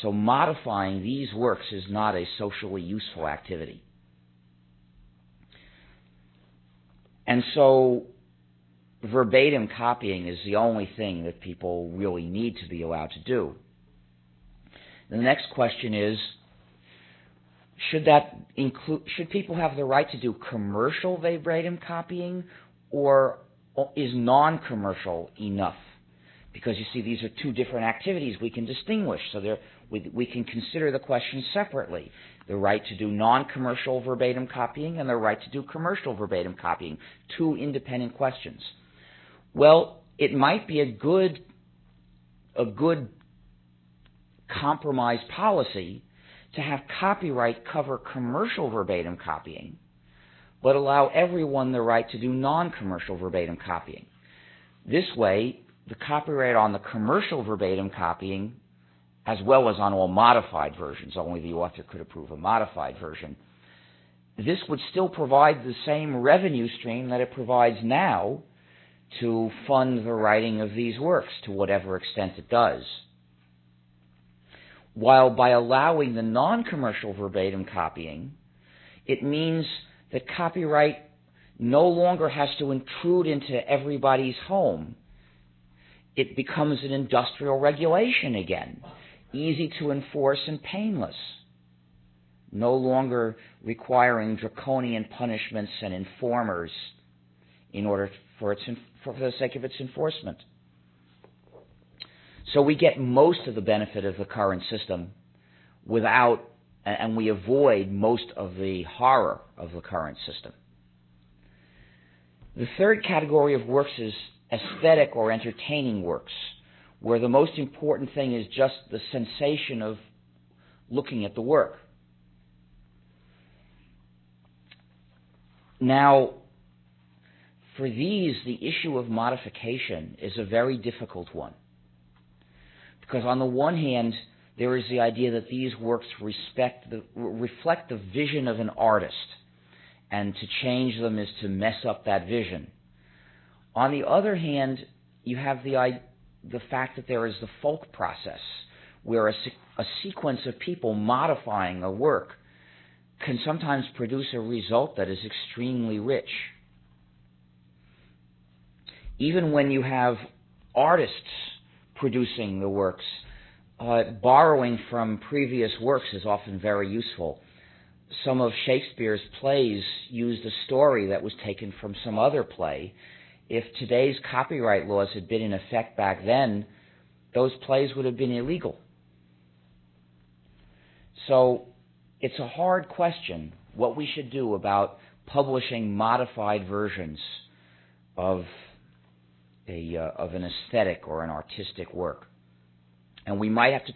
So modifying these works is not a socially useful activity. And so verbatim copying is the only thing that people really need to be allowed to do. The next question is, should people have the right to do commercial verbatim copying, or is non-commercial enough? Because you see, these are two different activities we can distinguish, so we can consider the question separately. The right to do non-commercial verbatim copying and the right to do commercial verbatim copying, two independent questions. Well, it might be a good compromise policy to have copyright cover commercial verbatim copying, but allow everyone the right to do non-commercial verbatim copying. This way, the copyright on the commercial verbatim copying, as well as on all modified versions, only the author could approve a modified version, this would still provide the same revenue stream that it provides now to fund the writing of these works to whatever extent it does. While by allowing the non-commercial verbatim copying, it means that copyright no longer has to intrude into everybody's home. It becomes an industrial regulation again, easy to enforce and painless, no longer requiring draconian punishments and informers in order for the sake of its enforcement. So we get most of the benefit of the current system and we avoid most of the horror of the current system. The third category of works is aesthetic or entertaining works, where the most important thing is just the sensation of looking at the work. Now, for these, the issue of modification is a very difficult one. Because on the one hand, there is the idea that these works reflect the vision of an artist, and to change them is to mess up that vision. On the other hand, you have the fact that there is the folk process, where a sequence of people modifying a work can sometimes produce a result that is extremely rich. Even when you have artists producing the works, borrowing from previous works is often very useful. Some of Shakespeare's plays used a story that was taken from some other play. If today's copyright laws had been in effect back then, those plays would have been illegal. So it's a hard question what we should do about publishing modified versions of an aesthetic or an artistic work. And we might have to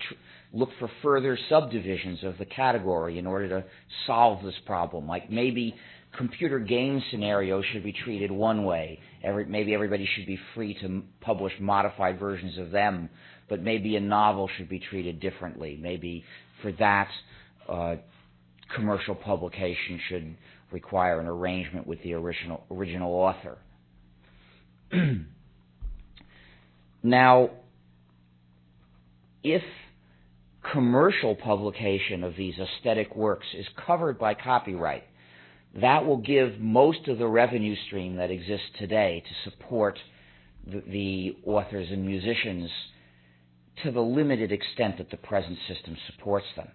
look for further subdivisions of the category in order to solve this problem. Like maybe computer game scenarios should be treated one way. Maybe everybody should be free to publish modified versions of them, but maybe a novel should be treated differently. Maybe for that, commercial publication should require an arrangement with the original author. Now, if commercial publication of these aesthetic works is covered by copyright, that will give most of the revenue stream that exists today to support the authors and musicians to the limited extent that the present system supports them,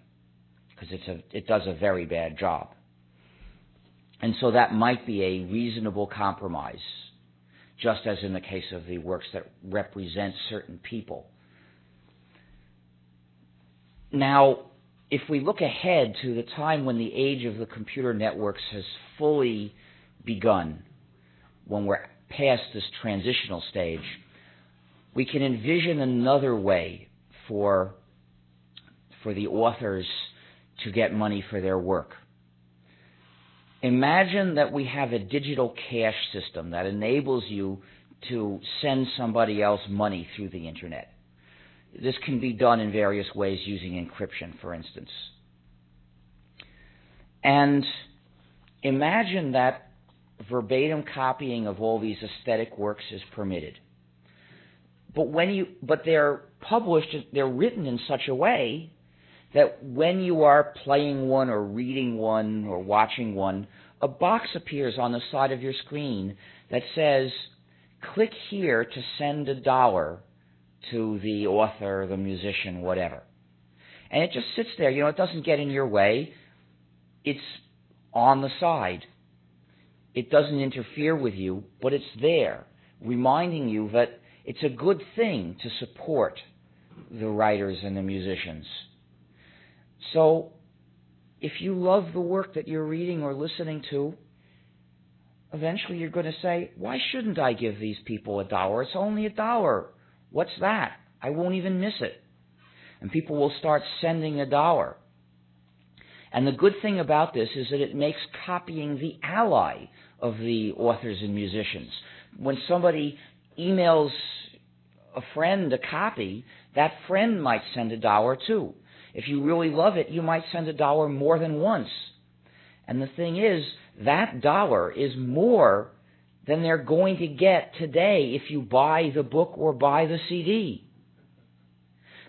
because it does a very bad job. And so that might be a reasonable compromise, just as in the case of the works that represent certain people. Now, if we look ahead to the time when the age of the computer networks has fully begun, when we're past this transitional stage, we can envision another way for the authors to get money for their work. Imagine that we have a digital cash system that enables you to send somebody else money through the internet. This can be done in various ways using encryption, for instance. And imagine that verbatim copying of all these aesthetic works is permitted. But they're published, they're written in such a way that when you are playing one or reading one or watching one, a box appears on the side of your screen that says, click here to send $1 to the author, the musician, whatever. And it just sits there. It doesn't get in your way. It's on the side. It doesn't interfere with you, but it's there, reminding you that it's a good thing to support the writers and the musicians. So, if you love the work that you're reading or listening to, eventually you're going to say, why shouldn't I give these people $1? It's only $1. What's that? I won't even miss it. And people will start sending $1. And the good thing about this is that it makes copying the ally of the authors and musicians. When somebody emails a friend a copy, that friend might send $1 too. If you really love it, you might send $1 more than once. And the thing is, that dollar is more than they're going to get today if you buy the book or buy the CD.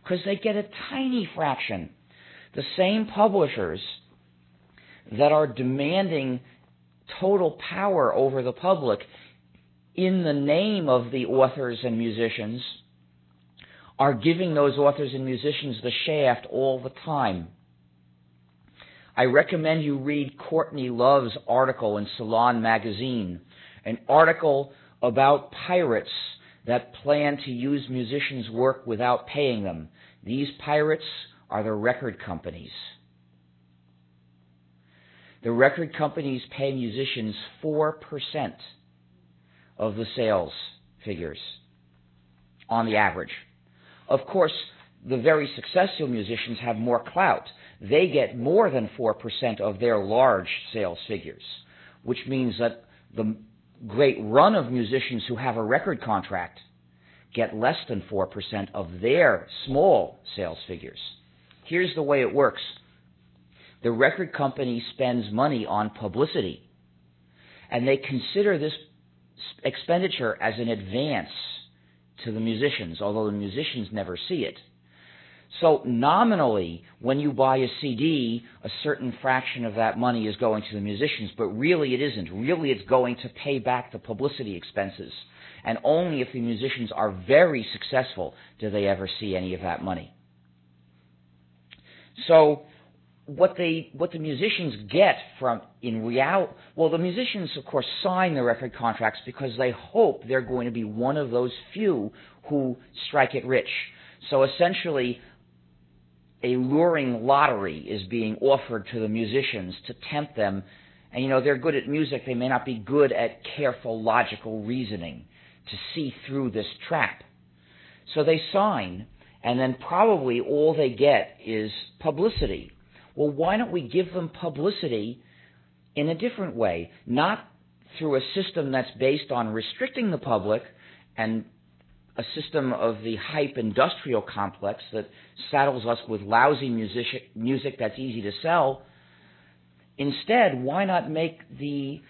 Because they get a tiny fraction. The same publishers that are demanding total power over the public in the name of the authors and musicians are giving those authors and musicians the shaft all the time. I recommend you read Courtney Love's article in Salon magazine, an article about pirates that plan to use musicians' work without paying them. These pirates are the record companies. The record companies pay musicians 4% of the sales figures on the average. Of course, the very successful musicians have more clout. They get more than 4% of their large sales figures, which means that the great run of musicians who have a record contract get less than 4% of their small sales figures. Here's the way it works. The record company spends money on publicity, and they consider this expenditure as an advance to the musicians, although the musicians never see it. So nominally, when you buy a CD, a certain fraction of that money is going to the musicians, but really it isn't. Really it's going to pay back the publicity expenses. And only if the musicians are very successful do they ever see any of that money. So what the musicians get from, in reality, well, the musicians, of course, sign the record contracts because they hope they're going to be one of those few who strike it rich. So essentially, a luring lottery is being offered to the musicians to tempt them. And, they're good at music. They may not be good at careful, logical reasoning to see through this trap. So they sign, and then probably all they get is publicity. Well, why don't we give them publicity in a different way? Not through a system that's based on restricting the public and a system of the hype industrial complex that saddles us with lousy music that's easy to sell. Instead, why not make the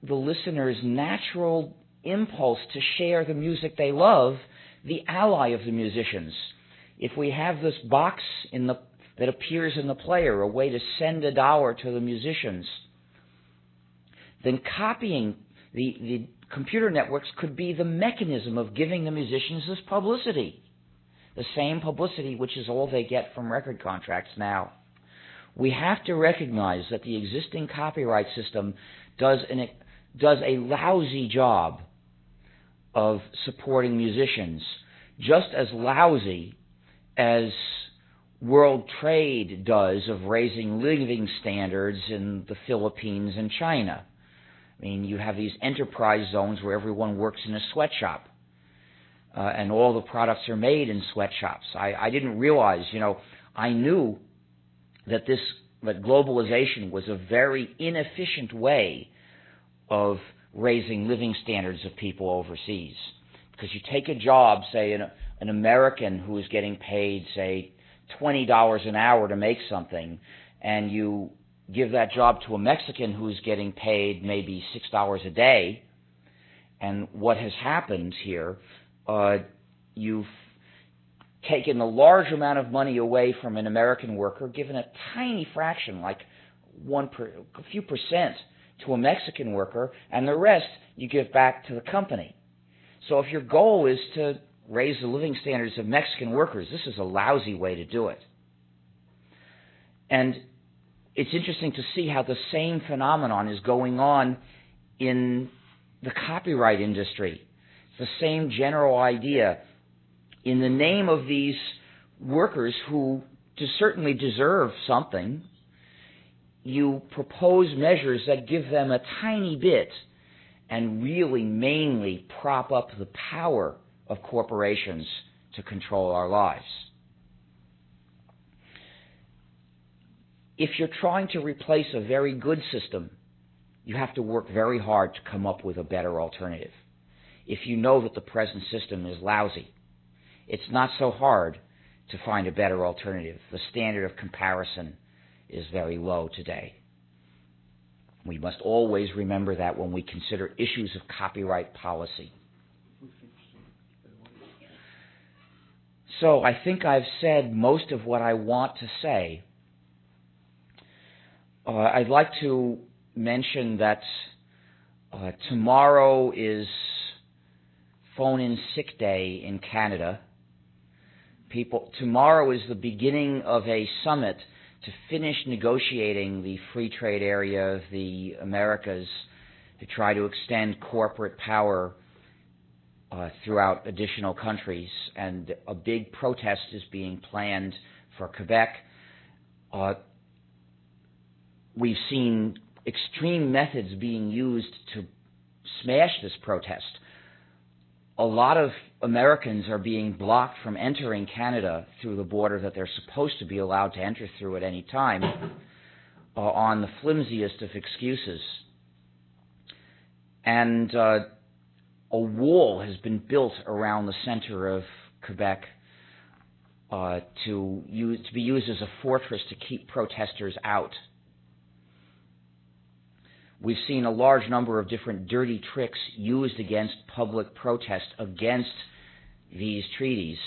listener's natural impulse to share the music they love the ally of the musicians? If we have this box that appears in the player, a way to send $1 to the musicians, then copying the computer networks could be the mechanism of giving the musicians this publicity, the same publicity which is all they get from record contracts now. We have to recognize that the existing copyright system does a lousy job of supporting musicians, just as lousy as world trade does of raising living standards in the Philippines and China. I mean, you have these enterprise zones where everyone works in a sweatshop, and all the products are made in sweatshops. I didn't realize, I knew that globalization was a very inefficient way of raising living standards of people overseas. Because you take a job, say, an American who is getting paid, say, $20 an hour to make something, and you give that job to a Mexican who's getting paid maybe $6 a day, and what has happened here, you've taken a large amount of money away from an American worker, given a tiny fraction, like a few percent, to a Mexican worker, and the rest you give back to the company. So if your goal is to raise the living standards of Mexican workers, this is a lousy way to do it. And it's interesting to see how the same phenomenon is going on in the copyright industry. It's the same general idea. In the name of these workers who certainly deserve something, you propose measures that give them a tiny bit and really mainly prop up the power of corporations to control our lives. If you're trying to replace a very good system, you have to work very hard to come up with a better alternative. If you know that the present system is lousy, it's not so hard to find a better alternative. The standard of comparison is very low today. We must always remember that when we consider issues of copyright policy. So I think I've said most of what I want to say. I'd like to mention that tomorrow is phone-in sick day in Canada. Tomorrow is the beginning of a summit to finish negotiating the free trade area of the Americas to try to extend corporate power throughout additional countries. And a big protest is being planned for Quebec. We've seen extreme methods being used to smash this protest. A lot of Americans are being blocked from entering Canada through the border that they're supposed to be allowed to enter through at any time on the flimsiest of excuses. And a wall has been built around the center of Quebec to be used as a fortress to keep protesters out. We've seen a large number of different dirty tricks used against public protest against these treaties.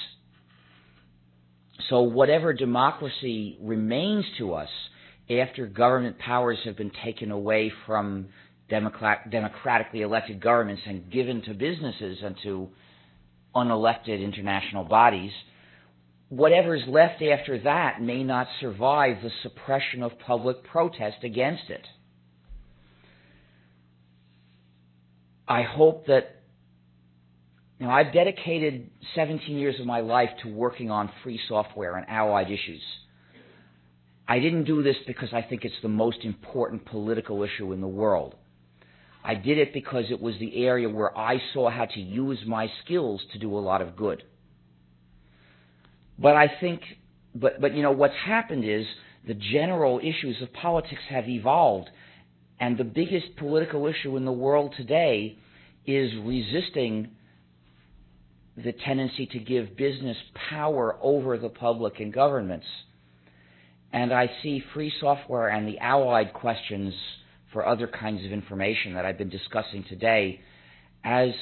So whatever democracy remains to us after government powers have been taken away from democratically elected governments and given to businesses and to unelected international bodies, whatever's left after that may not survive the suppression of public protest against it. I hope that, I've dedicated 17 years of my life to working on free software and allied issues. I didn't do this because I think it's the most important political issue in the world. I did it because it was the area where I saw how to use my skills to do a lot of good. But I think, what's happened is the general issues of politics have evolved. And the biggest political issue in the world today is resisting the tendency to give business power over the public and governments. And I see free software and the allied questions for other kinds of information that I've been discussing today as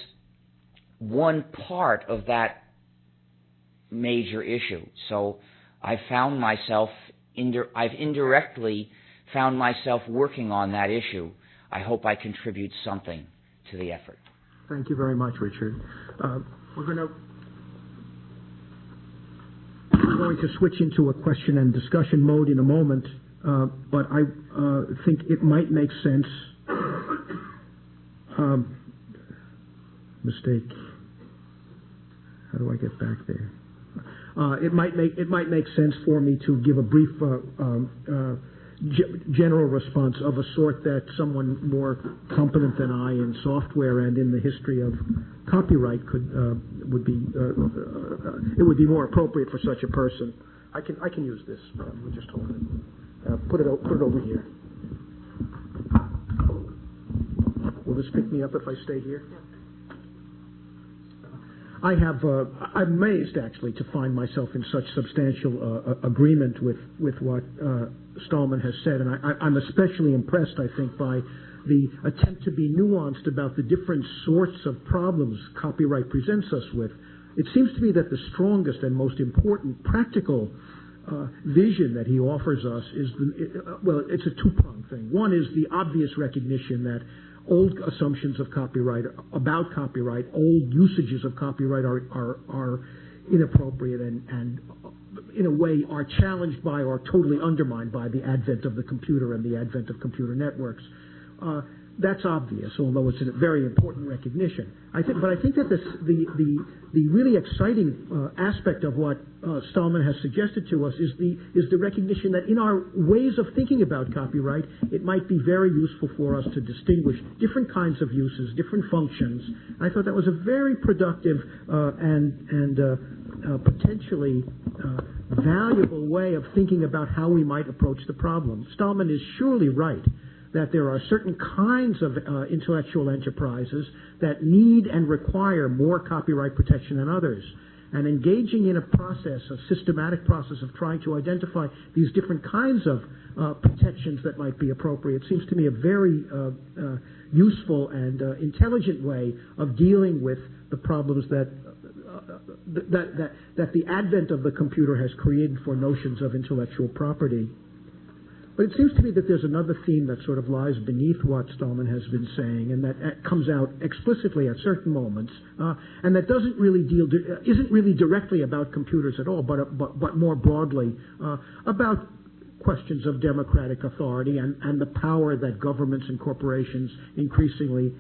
one part of that major issue. So I've indirectly found myself working on that issue. I hope I contribute something to the effort. Thank you very much, Richard. We're going to switch into a question and discussion mode in a moment, but I think it might make sense. Mistake. How do I get back there? It might make sense for me to give a brief general response of a sort that someone more competent than I in software and in the history of copyright would be more appropriate for such a person. I can use this. We'll just hold it. Put it over here. Will this pick me up if I stay here? I'm amazed actually to find myself in such substantial agreement with what Stallman has said, and I'm especially impressed, I think, by the attempt to be nuanced about the different sorts of problems copyright presents us with. It seems to me that the strongest and most important practical vision that he offers us is it's a two-pronged thing. One is the obvious recognition that old assumptions of copyright, about copyright, old usages of copyright are inappropriate and in a way are challenged by or totally undermined by the advent of the computer and the advent of computer networks. That's obvious, although it's a very important recognition. But I think that the really exciting aspect of what Stallman has suggested to us is the recognition that in our ways of thinking about copyright, it might be very useful for us to distinguish different kinds of uses, different functions. I thought that was a very productive and potentially valuable way of thinking about how we might approach the problem. Stallman is surely right that there are certain kinds of intellectual enterprises that need and require more copyright protection than others. and engaging in a process, a systematic process of trying to identify these different kinds of protections that might be appropriate seems to me a very useful and intelligent way of dealing with the problems that the advent of the computer has created for notions of intellectual property. But it seems to me that there's another theme that sort of lies beneath what Stallman has been saying, and that comes out explicitly at certain moments, and that isn't really directly about computers at all, but more broadly about questions of democratic authority and the power that governments and corporations increasingly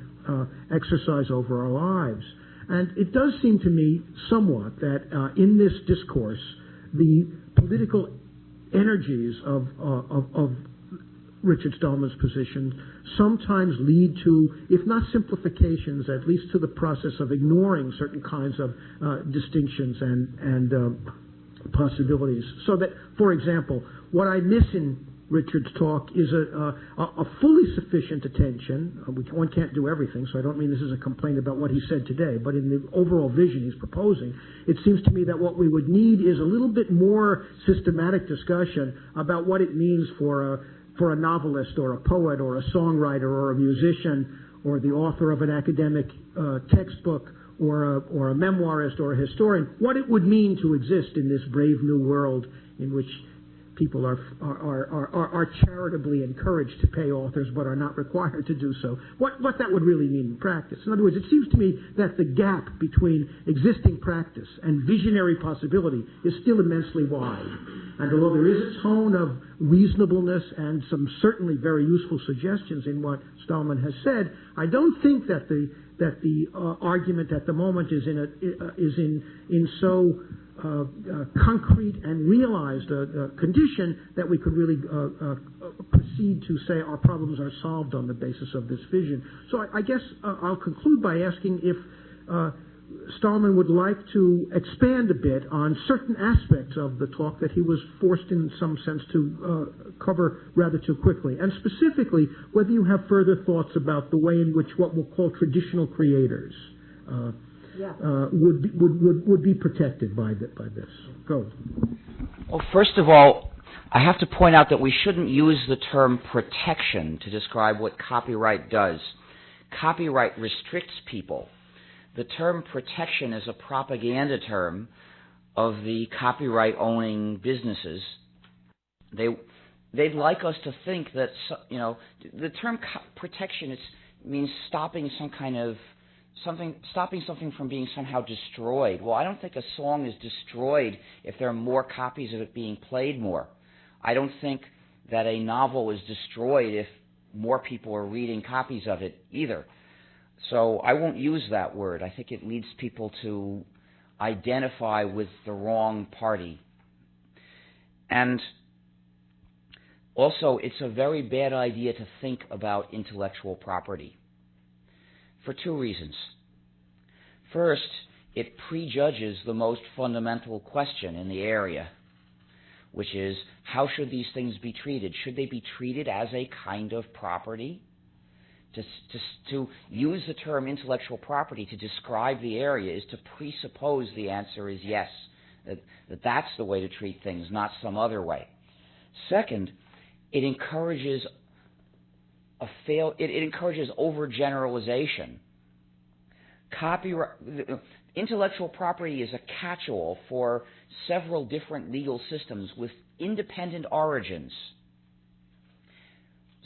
exercise over our lives. And it does seem to me somewhat that in this discourse, the political energies of Richard Stallman's position sometimes lead to, if not simplifications, at least to the process of ignoring certain kinds of distinctions and possibilities. So that, for example, what I miss in Richard's talk is a fully sufficient attention. One can't do everything, so I don't mean this is a complaint about what he said today, but in the overall vision he's proposing, it seems to me that what we would need is a little bit more systematic discussion about what it means for a novelist or a poet or a songwriter or a musician or the author of an academic textbook or a memoirist or a historian, what it would mean to exist in this brave new world in which people are charitably encouraged to pay authors but are not required to do so. What that would really mean in practice. In other words, it seems to me that the gap between existing practice and visionary possibility is still immensely wide. And although there is a tone of reasonableness and some certainly very useful suggestions in what Stallman has said, I don't think that the argument at the moment is in so concrete and realized condition that we could really proceed to say our problems are solved on the basis of this vision. So I guess I'll conclude by asking if Stallman would like to expand a bit on certain aspects of the talk that he was forced in some sense to cover rather too quickly, and specifically whether you have further thoughts about the way in which what we'll call traditional creators would be protected by this. Go. Well, first of all, I have to point out that we shouldn't use the term protection to describe what copyright does. Copyright restricts people. The term protection is a propaganda term of the copyright-owning businesses. They'd like us to think that, the term protection means stopping something from being somehow destroyed. Well, I don't think a song is destroyed if there are more copies of it being played more. I don't think that a novel is destroyed if more people are reading copies of it either. So I won't use that word. I think it leads people to identify with the wrong party. And also, it's a very bad idea to think about intellectual property for two reasons. First, it prejudges the most fundamental question in the area, which is, how should these things be treated? Should they be treated as a kind of property? To use the term intellectual property to describe the area is to presuppose the answer is yes, that's the way to treat things, not some other way. Second, it encourages overgeneralization. Intellectual property is a catch-all for several different legal systems with independent origins,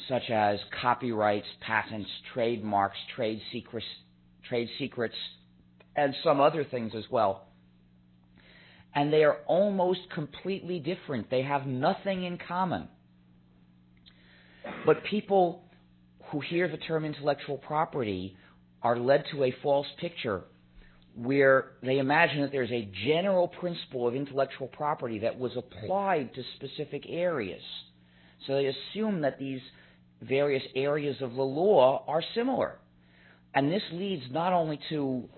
such as copyrights, patents, trademarks, trade secrets, and some other things as well. And they are almost completely different. They have nothing in common. But people who hear the term intellectual property are led to a false picture where they imagine that there's a general principle of intellectual property that was applied to specific areas. So they assume that these various areas of the law are similar. And this leads not only to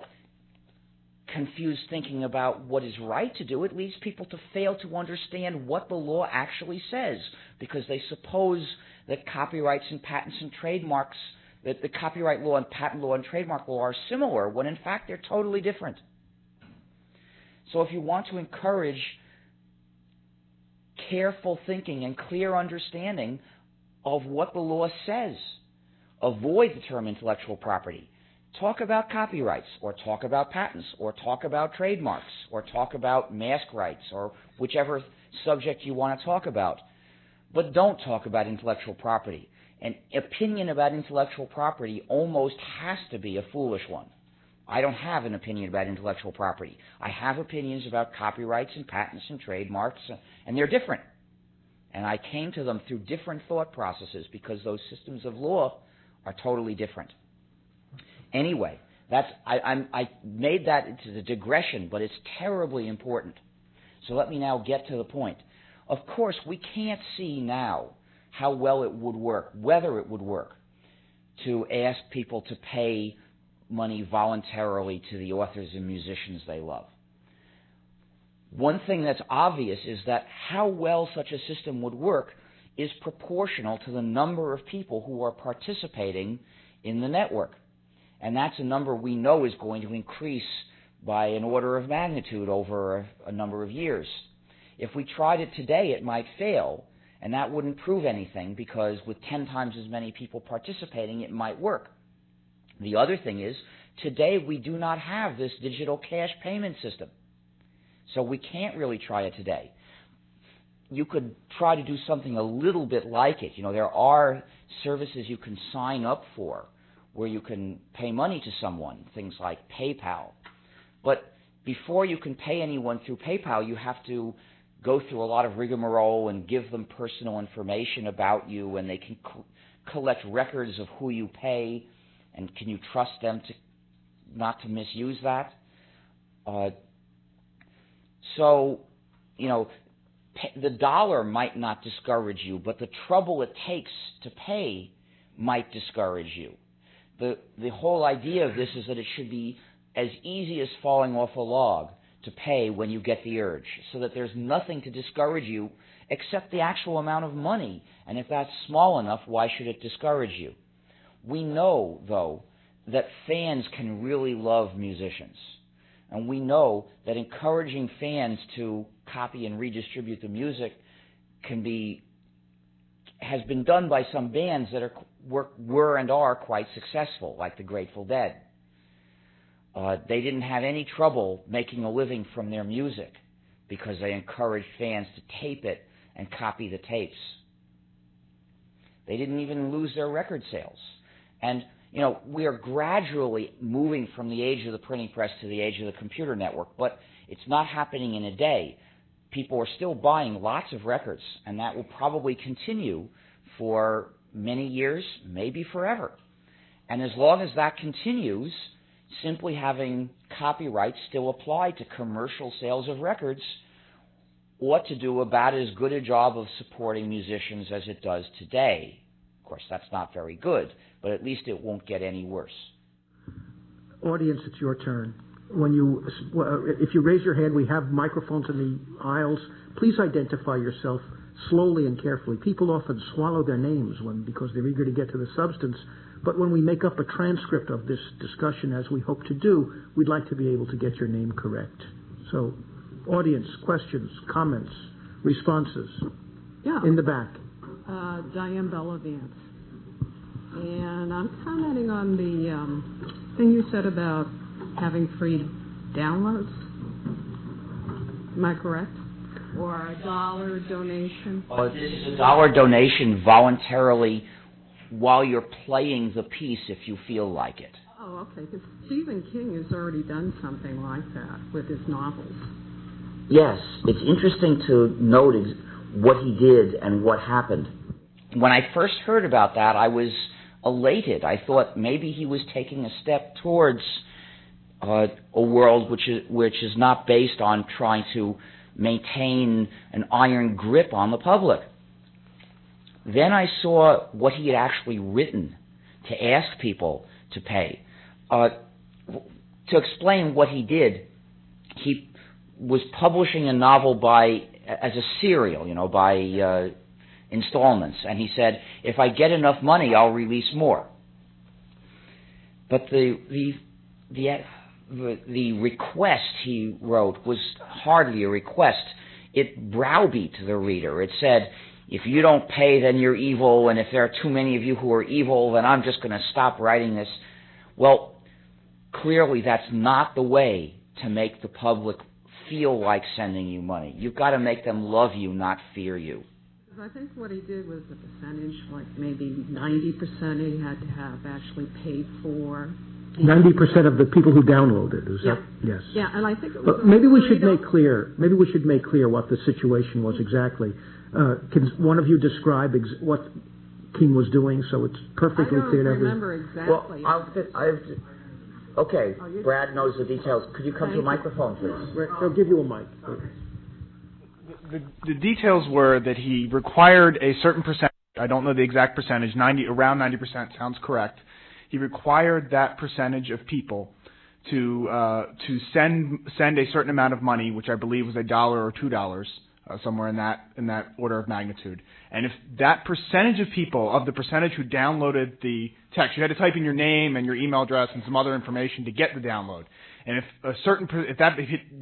confused thinking about what is right to do, it leads people to fail to understand what the law actually says, because they suppose that copyrights and patents and trademarks, that the copyright law and patent law and trademark law are similar, when in fact they're totally different. So if you want to encourage careful thinking and clear understanding of what the law says, avoid the term intellectual property. Talk about copyrights, or talk about patents, or talk about trademarks, or talk about mask rights, or whichever subject you want to talk about. But don't talk about intellectual property. An opinion about intellectual property almost has to be a foolish one. I don't have an opinion about intellectual property. I have opinions about copyrights and patents and trademarks, and they're different. And I came to them through different thought processes because those systems of law are totally different. Anyway, I made that into the digression, but it's terribly important. So let me now get to the point. Of course, we can't see now how well it would work, whether it would work, to ask people to pay money voluntarily to the authors and musicians they love. One thing that's obvious is that how well such a system would work is proportional to the number of people who are participating in the network. And that's a number we know is going to increase by an order of magnitude over a number of years. If we tried it today, it might fail, and that wouldn't prove anything because with 10 times as many people participating, it might work. The other thing is, today we do not have this digital cash payment system, so we can't really try it today. You could try to do something a little bit like it. You know, there are services you can sign up for where you can pay money to someone, things like PayPal. But before you can pay anyone through PayPal, you have to go through a lot of rigmarole and give them personal information about you, and they can collect records of who you pay, and can you trust them to not to misuse that? So, you know, the dollar might not discourage you, but the trouble it takes to pay might discourage you. The whole idea of this is that it should be as easy as falling off a log to pay when you get the urge, so that there's nothing to discourage you except the actual amount of money. And if that's small enough, why should it discourage you? We know, though, that fans can really love musicians. And we know that encouraging fans to copy and redistribute the music has been done by some bands that were and are quite successful, like the Grateful Dead. They didn't have any trouble making a living from their music because they encouraged fans to tape it and copy the tapes. They didn't even lose their record sales. And, you know, we are gradually moving from the age of the printing press to the age of the computer network, but it's not happening in a day. People are still buying lots of records, and that will probably continue for many years, maybe forever. And as long as that continues, simply having copyright still applied to commercial sales of records ought to do about as good a job of supporting musicians as it does today. Of course, that's not very good, but at least it won't get any worse. Audience, it's your turn. If you raise your hand, we have microphones in the aisles. Please identify yourself slowly and carefully. People often swallow their names because they're eager to get to the substance. But when we make up a transcript of this discussion, as we hope to do, we'd like to be able to get your name correct. So, audience, questions, comments, responses? Yeah. In the back. Diane Bellavance. And I'm commenting on the thing you said about having free downloads. Am I correct? Or a dollar donation? This is a dollar donation voluntarily while you're playing the piece if you feel like it. Oh, okay. Because Stephen King has already done something like that with his novels. Yes, it's interesting to note what he did and what happened. When I first heard about that, I was elated. I thought maybe he was taking a step towards a world which is not based on trying to maintain an iron grip on the public. Then I saw what he had actually written to ask people to pay. To explain what he did, he was publishing a novel as a serial, by installments. And he said, if I get enough money, I'll release more. But the the request he wrote was hardly a request. It browbeat the reader. It said, if you don't pay, then you're evil, and if there are too many of you who are evil, then I'm just going to stop writing this. Well, clearly that's not the way to make the public feel like sending you money. You've got to make them love you, not fear you. I think what he did was a percentage, like maybe 90% he had to have actually paid for. 90% of the people who downloaded, is that? Yes. Yeah, and I think it was. But maybe we should make clear what the situation was exactly. Can one of you describe what King was doing so it's perfectly clear to everyone? I don't remember exactly. Well, okay, Brad knows the details. Could you come to a microphone, please? They'll give you a mic. The details were that he required a certain percentage. I don't know the exact percentage. Around 90% sounds correct. He required that percentage of people to send a certain amount of money, which I believe was $1 or $2, somewhere in that order of magnitude. And if that percentage of people, of the percentage who downloaded the text, you had to type in your name and your email address and some other information to get the download. And if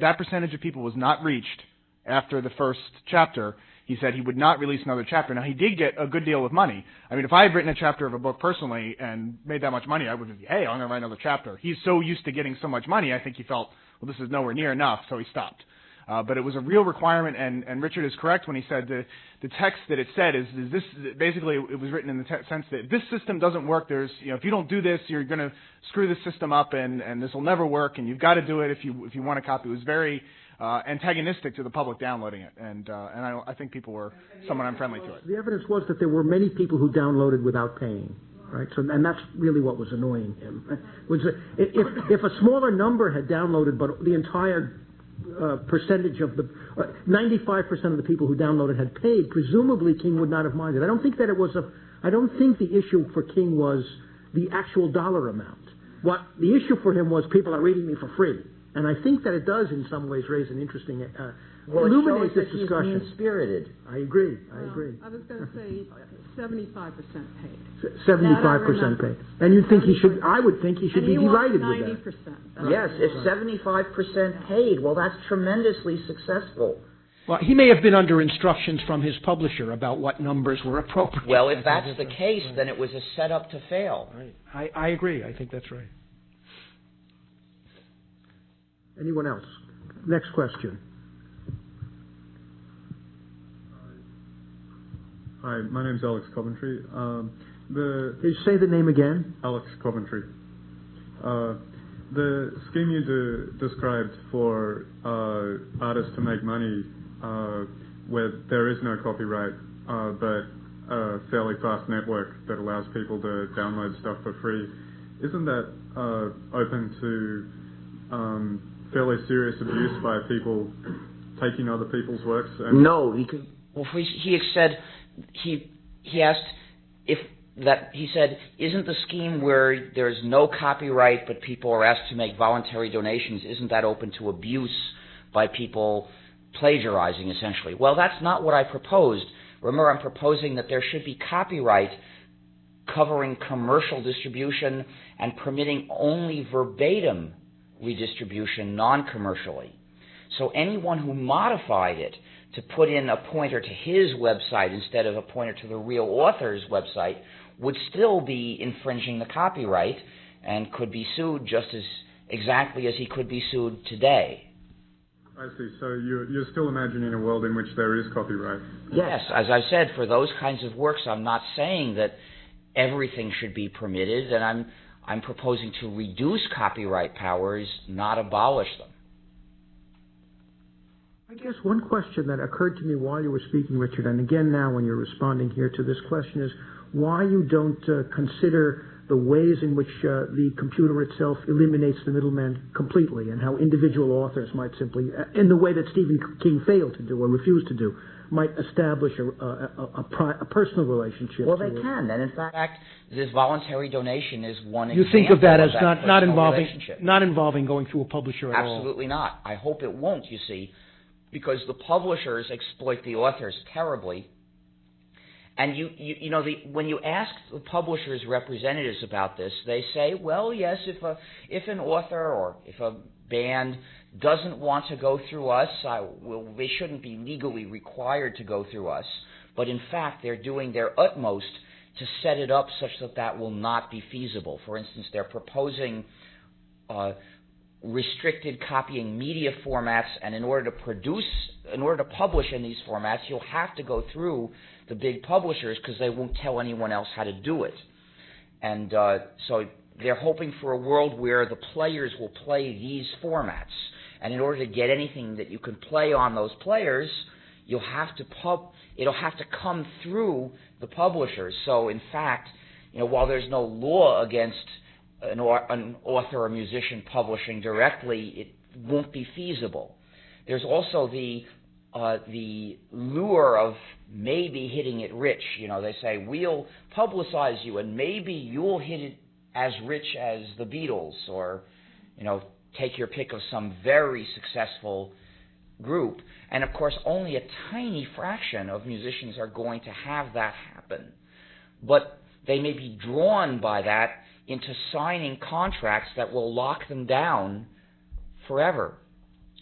that percentage of people was not reached after the first chapter, he said he would not release another chapter. Now, he did get a good deal of money. I mean, if I had written a chapter of a book personally and made that much money, I would have, hey, I'm going to write another chapter. He's so used to getting so much money, I think he felt, well, this is nowhere near enough, so he stopped. But it was a real requirement, and Richard is correct when he said the text that it said is this. Basically, it was written in the sense that if this system doesn't work, if you don't do this, you're going to screw the system up, and this will never work, and you've got to do it if you want a copy. It was very antagonistic to the public downloading it, and I think people were somewhat unfriendly to it. The evidence was that there were many people who downloaded without paying, right? So, and that's really what was annoying him. If a smaller number had downloaded, but the entire percentage of the 95% of the people who downloaded had paid, presumably King would not have minded. I don't think the issue for King was the actual dollar amount. What the issue for him was, people are reading me for free. And I think that it does, in some ways, raise an interesting, illuminate this discussion. He's mean-spirited. I agree. I was going to say 75% paid. 75% paid. And you think I would think he should be delighted with that. 90%. Yes, if 75% paid, well, that's tremendously successful. Well, he may have been under instructions from his publisher about what numbers were appropriate. Well, if that's the case, then it was a setup to fail. Right. I agree. I think that's right. Anyone else? Next question. Hi, my name's Alex Coventry. Please say the name again. Alex Coventry. The scheme you described for artists to make money where there is no copyright, but a fairly fast network that allows people to download stuff for free, isn't that open to fairly serious abuse by people taking other people's works? No, he said he asked if that he said, isn't the scheme where there's no copyright but people are asked to make voluntary donations, isn't that open to abuse by people plagiarizing essentially? Well, that's not what I proposed. Remember, I'm proposing that there should be copyright covering commercial distribution and permitting only verbatim redistribution non-commercially. So anyone who modified it to put in a pointer to his website instead of a pointer to the real author's website would still be infringing the copyright and could be sued just as exactly as he could be sued today. I see. So you're still imagining a world in which there is copyright? Yes. As I said, for those kinds of works, I'm not saying that everything should be permitted, and I'm proposing to reduce copyright powers, not abolish them. I guess one question that occurred to me while you were speaking, Richard, and again now when you're responding here to this question, is why you don't consider the ways in which the computer itself eliminates the middleman completely, and how individual authors might simply, in the way that Stephen King failed to do or refused to do, might establish a personal relationship. Well, they can, and in fact, this voluntary donation is one example. You think of that as not involving going through a publisher at all? Absolutely not. I hope it won't, you see, because the publishers exploit the authors terribly, And you know, when you ask the publishers' representatives about this, they say, well, yes, if an author or if a band doesn't want to go through us, they shouldn't be legally required to go through us. But in fact, they're doing their utmost to set it up such that that will not be feasible. For instance, they're proposing restricted copying media formats, and in order to publish in these formats, you'll have to go through the big publishers because they won't tell anyone else how to do it. And so they're hoping for a world where the players will play these formats. And in order to get anything that you can play on those players, it'll have to come through the publishers. So in fact, you know, while there's no law against an author or musician publishing directly, it won't be feasible. There's also the lure of maybe hitting it rich. You know, they say, we'll publicize you and maybe you'll hit it as rich as the Beatles, or, you know, take your pick of some very successful group. And of course, only a tiny fraction of musicians are going to have that happen. But they may be drawn by that into signing contracts that will lock them down forever.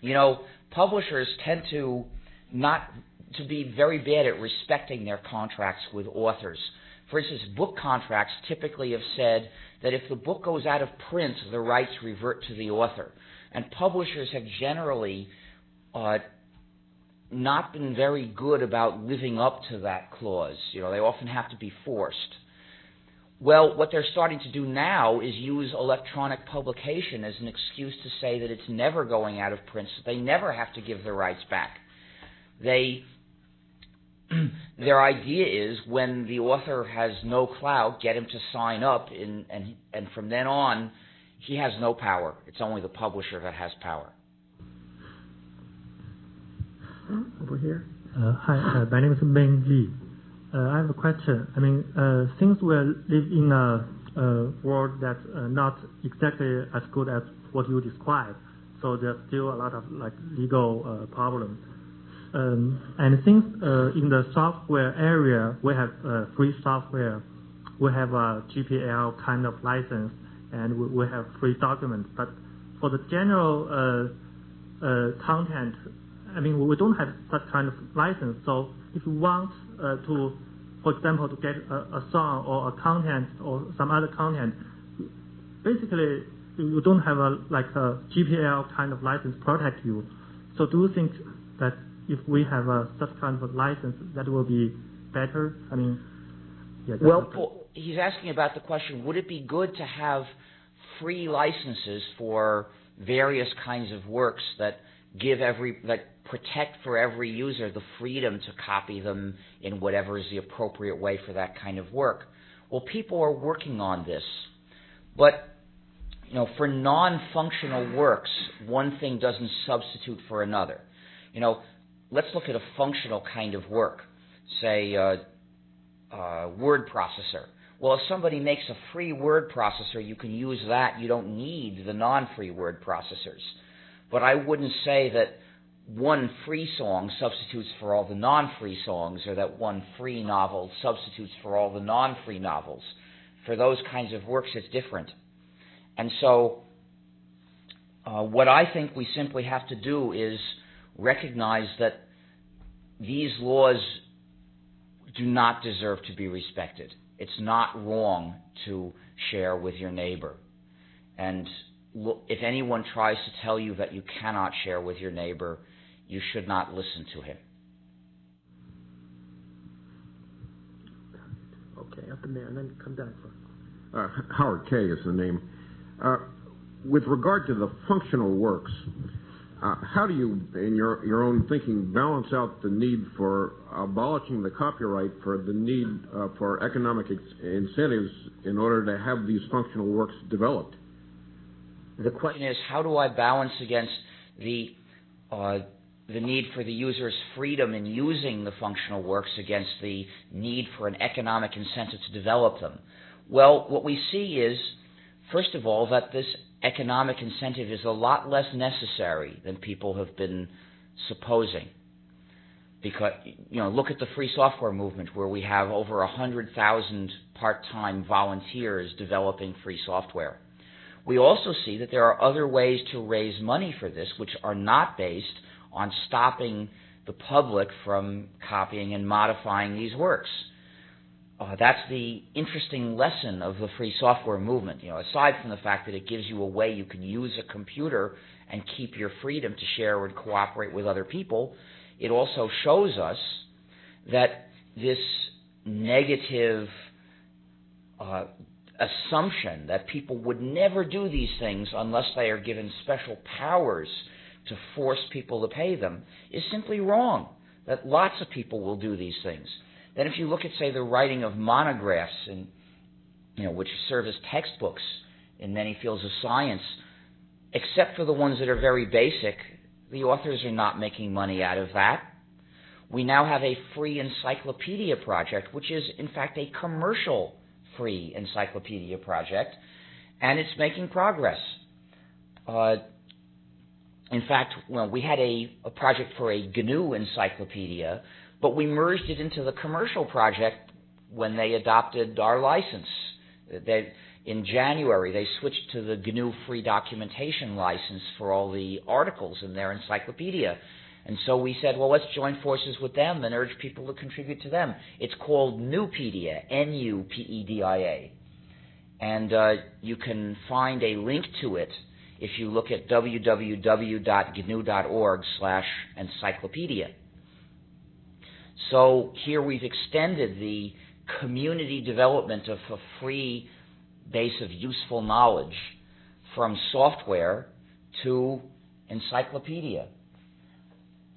You know, publishers tend to be very bad at respecting their contracts with authors. For instance, book contracts typically have said that if the book goes out of print, the rights revert to the author. And publishers have generally not been very good about living up to that clause. You know, they often have to be forced. Well, what they're starting to do now is use electronic publication as an excuse to say that it's never going out of print, so they never have to give the rights back. Their idea is when the author has no clout, get him to sign up, and from then on, he has no power. It's only the publisher that has power. Over here. Hi, my name is Ming Lee. I have a question. I mean, since we live in a world that's not exactly as good as what you described, so there's still a lot of legal problems. And since in the software area we have free software, we have a GPL kind of license, and we have free documents. But for the general content, I mean, we don't have such kind of license. So if you want to, for example, to get a song or a content or some other content, basically you don't have a GPL kind of license protect you. So do you think that if we have such kind of a license, that will be better? I mean, yeah. Well, he's asking about the question: would it be good to have free licenses for various kinds of works that protect for every user the freedom to copy them in whatever is the appropriate way for that kind of work? Well, people are working on this, but you know, for non-functional works, one thing doesn't substitute for another. You know, let's look at a functional kind of work, say word processor. Well, if somebody makes a free word processor, you can use that. You don't need the non-free word processors. But I wouldn't say that one free song substitutes for all the non-free songs, or that one free novel substitutes for all the non-free novels. For those kinds of works, it's different. And so what I think we simply have to do is recognize that these laws do not deserve to be respected. It's not wrong to share with your neighbor. And if anyone tries to tell you that you cannot share with your neighbor, you should not listen to him. Okay, up in there, and then come down. Howard K. is the name. With regard to the functional works, how do you, in your own thinking, balance out the need for abolishing the copyright for the need for economic incentives in order to have these functional works developed? The question is, how do I balance against the need for the user's freedom in using the functional works against the need for an economic incentive to develop them? Well, what we see is, first of all, that this economic incentive is a lot less necessary than people have been supposing. Because, look at the free software movement where we have over 100,000 part-time volunteers developing free software. We also see that there are other ways to raise money for this which are not based on stopping the public from copying and modifying these works. That's the interesting lesson of the free software movement. Aside from the fact that it gives you a way you can use a computer and keep your freedom to share and cooperate with other people, it also shows us that this negative assumption that people would never do these things unless they are given special powers to force people to pay them is simply wrong, that lots of people will do these things. Then if you look at, say, the writing of monographs, which serve as textbooks in many fields of science, except for the ones that are very basic, the authors are not making money out of that. We now have a free encyclopedia project, which is, in fact, a commercial free encyclopedia project, and it's making progress. In fact, we had a project for a GNU encyclopedia, but we merged it into the commercial project when they adopted our license. In January, they switched to the GNU free documentation license for all the articles in their encyclopedia. And so we said, well, let's join forces with them and urge people to contribute to them. It's called Nupedia, N-U-P-E-D-I-A. And you can find a link to it if you look at www.gnu.org/encyclopedia. So here we've extended the community development of a free base of useful knowledge from software to encyclopedia.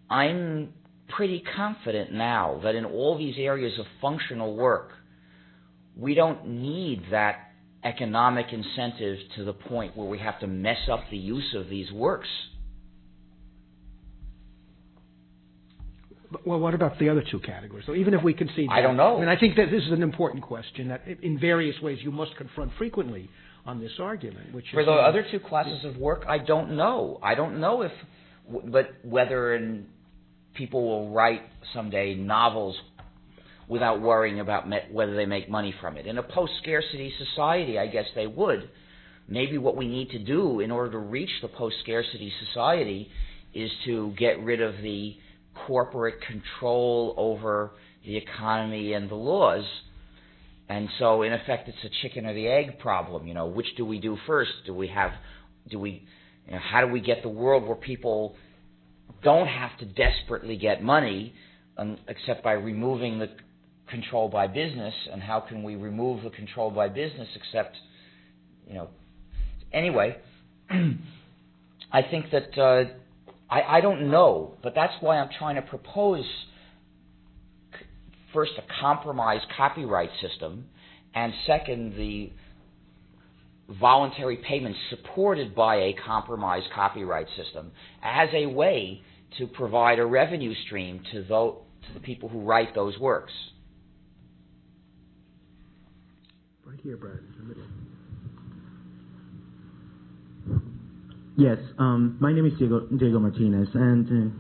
I'm pretty confident now that in all these areas of functional work, we don't need that economic incentive to the point where we have to mess up the use of these works. Well, what about the other two categories? So even if we concede that, I don't know. I think that this is an important question that in various ways you must confront frequently on this argument. Which For is the other two classes of work, I don't know. I don't know whether people will write someday novels without worrying about whether they make money from it. In a post-scarcity society, I guess they would. Maybe what we need to do in order to reach the post-scarcity society is to get rid of the corporate control over the economy and the laws. And so, in effect, it's a chicken or the egg problem. Which do we do first? How do we get the world where people don't have to desperately get money except by removing the control by business? And how can we remove the control by business except, Anyway, I think that I don't know, but that's why I'm trying to propose first a compromise copyright system, and second, the voluntary payments supported by a compromise copyright system as a way to provide a revenue stream to the people who write those works. Right here, Brad. Yes, my name is Diego Martinez, and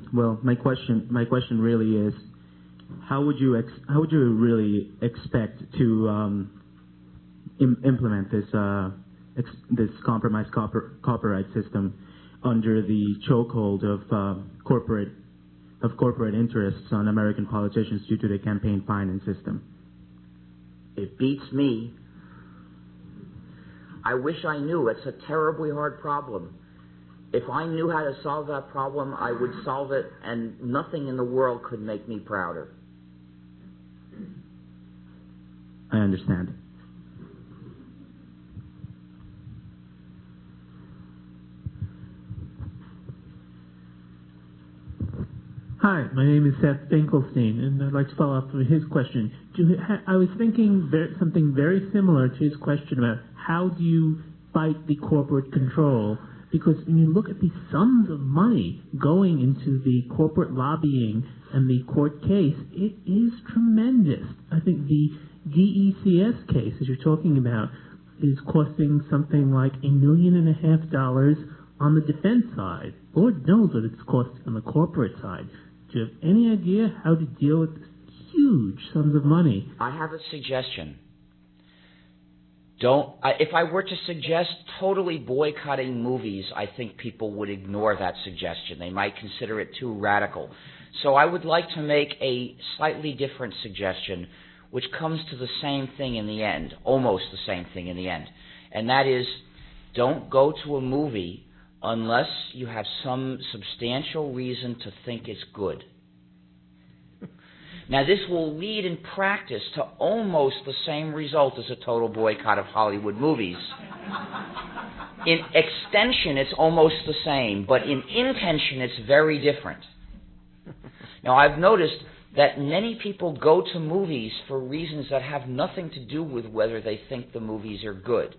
my question really is, how would you really expect to implement this compromise copyright system under the chokehold of corporate interests on American politicians due to the campaign finance system? It beats me. I wish I knew. It's a terribly hard problem. If I knew how to solve that problem, I would solve it, and nothing in the world could make me prouder. I understand. Hi, my name is Seth Finkelstein, and I'd like to follow up with his question. I was thinking something very similar to his question about how do you fight the corporate control. Because when you look at the sums of money going into the corporate lobbying and the court case, it is tremendous. I think the DECS case, as you're talking about, is costing something like $1.5 million on the defense side. Lord knows what it's costing on the corporate side. Do you have any idea how to deal with huge sums of money? I have a suggestion. If I were to suggest totally boycotting movies, I think people would ignore that suggestion. They might consider it too radical. So I would like to make a slightly different suggestion, which comes to the same thing in the end, almost the same thing in the end. And that is, don't go to a movie unless you have some substantial reason to think it's good. Now, this will lead in practice to almost the same result as a total boycott of Hollywood movies. In extension, it's almost the same, but in intention, it's very different. Now, I've noticed that many people go to movies for reasons that have nothing to do with whether they think the movies are good.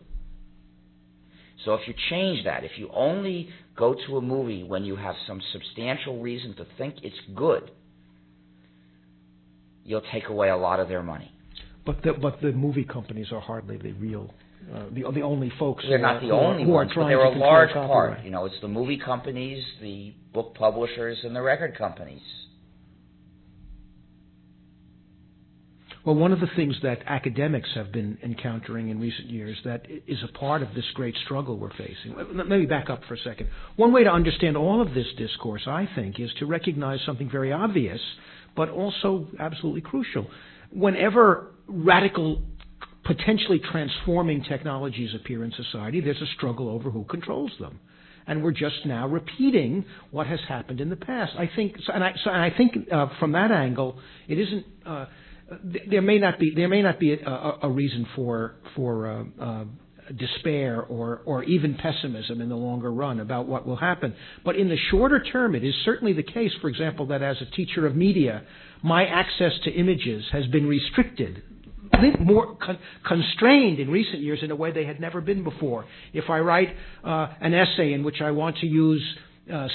So if you change that, if you only go to a movie when you have some substantial reason to think it's good, you'll take away a lot of their money. But the movie companies are hardly the real, the only folks. They're not the only ones, but they're a large part. You know, it's the movie companies, the book publishers, and the record companies. Well, one of the things that academics have been encountering in recent years that is a part of this great struggle we're facing. Let me back up for a second. One way to understand all of this discourse, I think, is to recognize something very obvious, but also absolutely crucial. Whenever radical, potentially transforming technologies appear in society, there's a struggle over who controls them. And we're just now repeating what has happened in the past. I think, I think from that angle, it isn't. There may not be a reason for despair or even pessimism in the longer run about what will happen. But in the shorter term, it is certainly the case, for example, that as a teacher of media, my access to images has been restricted, more constrained in recent years in a way they had never been before. If I write an essay in which I want to use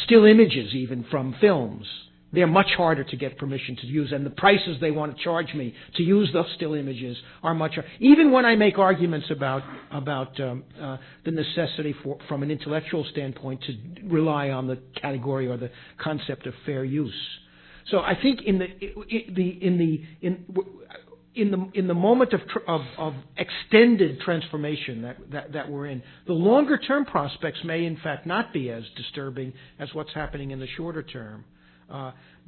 still images even from films, they're much harder to get permission to use, and the prices they want to charge me to use those still images are much higher. Even when I make arguments about the necessity from an intellectual standpoint to rely on the category or the concept of fair use. So I think in the moment of extended transformation that we're in, the longer term prospects may in fact not be as disturbing as what's happening in the shorter term.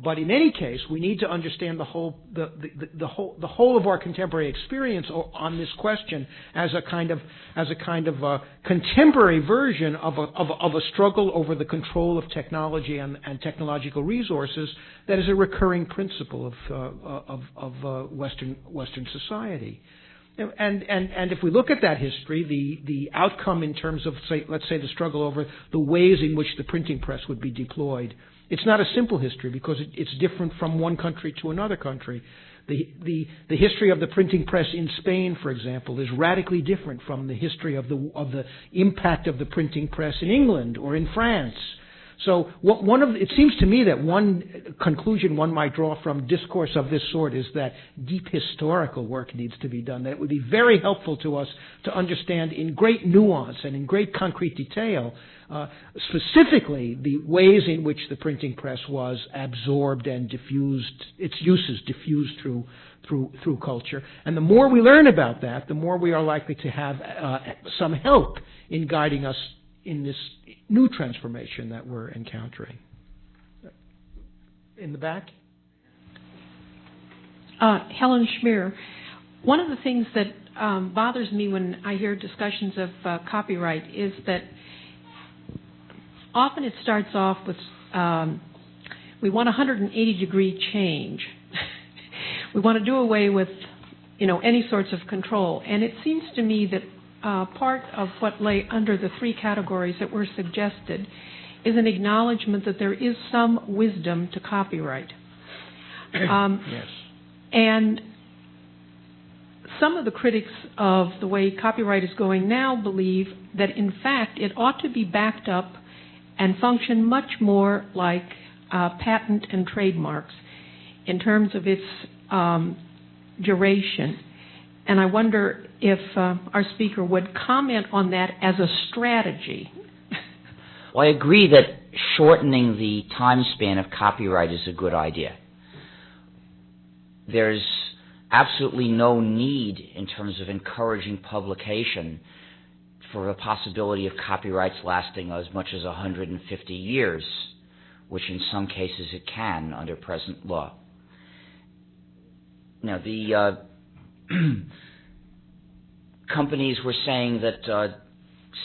But in any case, we need to understand the whole of our contemporary experience on this question as a kind of a contemporary version of a struggle over the control of technology and technological resources that is a recurring principle of Western society. And if we look at that history, the outcome in terms of, let's say, the struggle over the ways in which the printing press would be deployed, it's not a simple history because it's different from one country to another country. The history of the printing press in Spain, for example, is radically different from the history of the impact of the printing press in England or in France. So it seems to me that one conclusion one might draw from discourse of this sort is that deep historical work needs to be done, that it would be very helpful to us to understand in great nuance and in great concrete detail specifically the ways in which the printing press was absorbed and diffused, its uses diffused through culture. And the more we learn about that, the more we are likely to have some help in guiding us in this new transformation that we're encountering. In the back? Helen Schmier. One of the things that bothers me when I hear discussions of copyright is that often it starts off with we want 180-degree change. We want to do away with any sorts of control. And it seems to me that part of what lay under the three categories that were suggested is an acknowledgement that there is some wisdom to copyright. Yes. And some of the critics of the way copyright is going now believe that, in fact, it ought to be backed up and function much more like patent and trademarks in terms of its duration. And I wonder if our speaker would comment on that as a strategy. Well, I agree that shortening the time span of copyright is a good idea. There's absolutely no need in terms of encouraging publication for the possibility of copyrights lasting as much as 150 years, which in some cases it can under present law. Now, the companies were saying that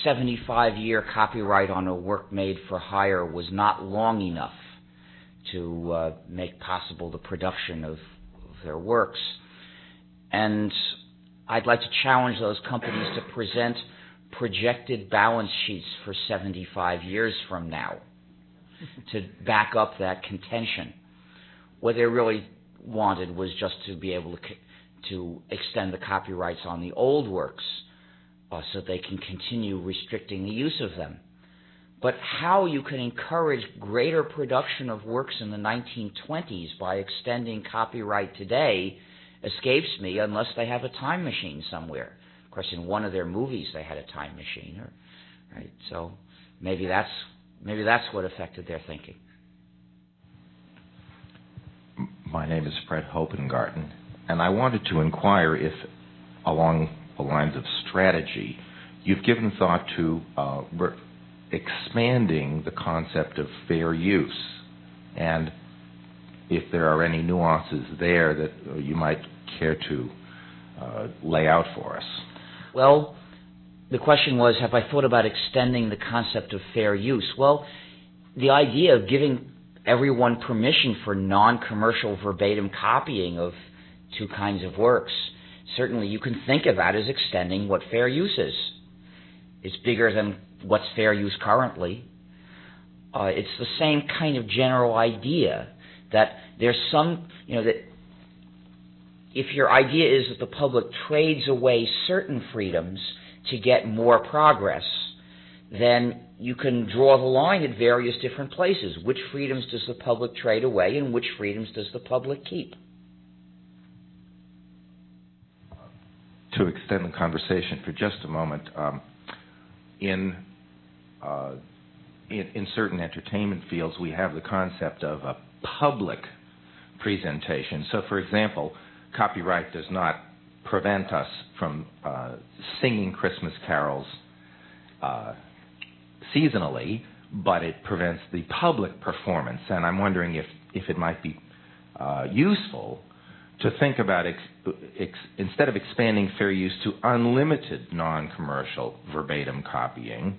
75-year copyright on a work made for hire was not long enough to make possible the production of their works. And I'd like to challenge those companies to present projected balance sheets for 75 years from now to back up that contention. What they really wanted was just to be able to extend the copyrights on the old works so they can continue restricting the use of them. But how you can encourage greater production of works in the 1920s by extending copyright today escapes me, unless they have a time machine somewhere. Of course, in one of their movies they had a time machine, right? So maybe that's what affected their thinking. My name is Fred Hopengarten, and I wanted to inquire if, along the lines of strategy, you've given thought to expanding the concept of fair use, and if there are any nuances there that you might care to lay out for us. Well, the question was, have I thought about extending the concept of fair use? Well, the idea of giving everyone permission for non-commercial verbatim copying of two kinds of works, certainly you can think of that as extending what fair use is. It's bigger than what's fair use currently. It's the same kind of general idea that there's some, that if your idea is that the public trades away certain freedoms to get more progress, then you can draw the line at various different places. Which freedoms does the public trade away and which freedoms does the public keep? To extend the conversation for just a moment, in certain entertainment fields, we have the concept of a public presentation. So, for example, copyright does not prevent us from singing Christmas carols seasonally, but it prevents the public performance. And I'm wondering if it might be useful to think about, instead of expanding fair use to unlimited non-commercial verbatim copying,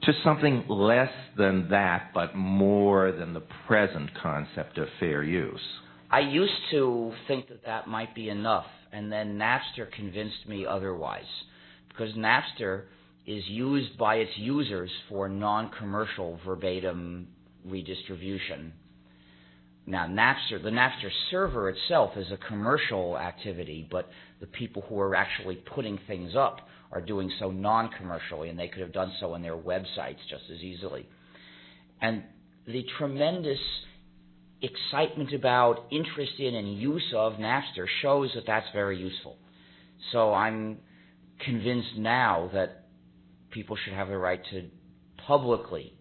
to something less than that, but more than the present concept of fair use. I used to think that might be enough, and then Napster convinced me otherwise, because Napster is used by its users for non-commercial verbatim redistribution. Now, the Napster server itself is a commercial activity, but the people who are actually putting things up are doing so non-commercially, and they could have done so on their websites just as easily. And the tremendous excitement about, interest in, and use of Napster shows that that's very useful. So I'm convinced now that people should have the right to publicly,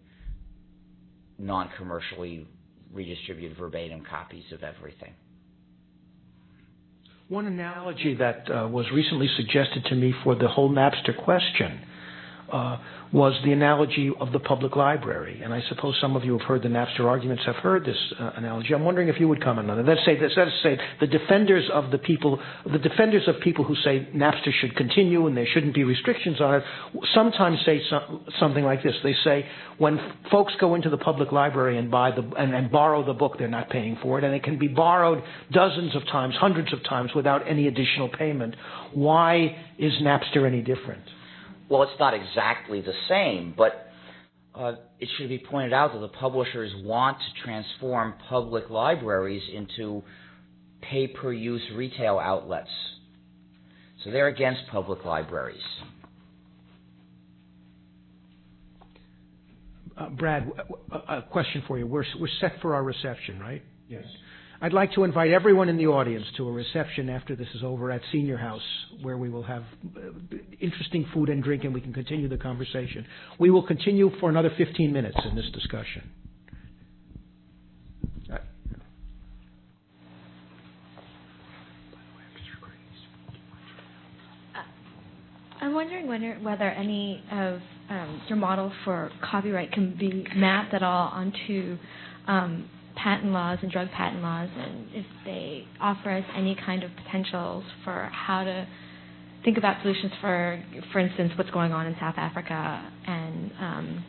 non-commercially redistribute verbatim copies of everything. One analogy that was recently suggested to me for the whole Napster question was the analogy of the public library. And I suppose some of you have heard the Napster arguments, have heard this analogy. I'm wondering if you would comment on it. Let's say the defenders of people who say Napster should continue and there shouldn't be restrictions on it, sometimes say something like this. They say when folks go into the public library and buy and borrow the book, they're not paying for it, and it can be borrowed dozens of times, hundreds of times without any additional payment. Why is Napster any different? Well, it's not exactly the same, but it should be pointed out that the publishers want to transform public libraries into pay-per-use retail outlets. So they're against public libraries. Brad, a question for you. We're set for our reception, right? Yes. I'd like to invite everyone in the audience to a reception after this is over at Senior House, where we will have interesting food and drink, and we can continue the conversation. We will continue for another 15 minutes in this discussion. I'm wondering whether any of your model for copyright can be mapped at all onto patent laws and drug patent laws, and if they offer us any kind of potentials for how to think about solutions for instance, what's going on in South Africa and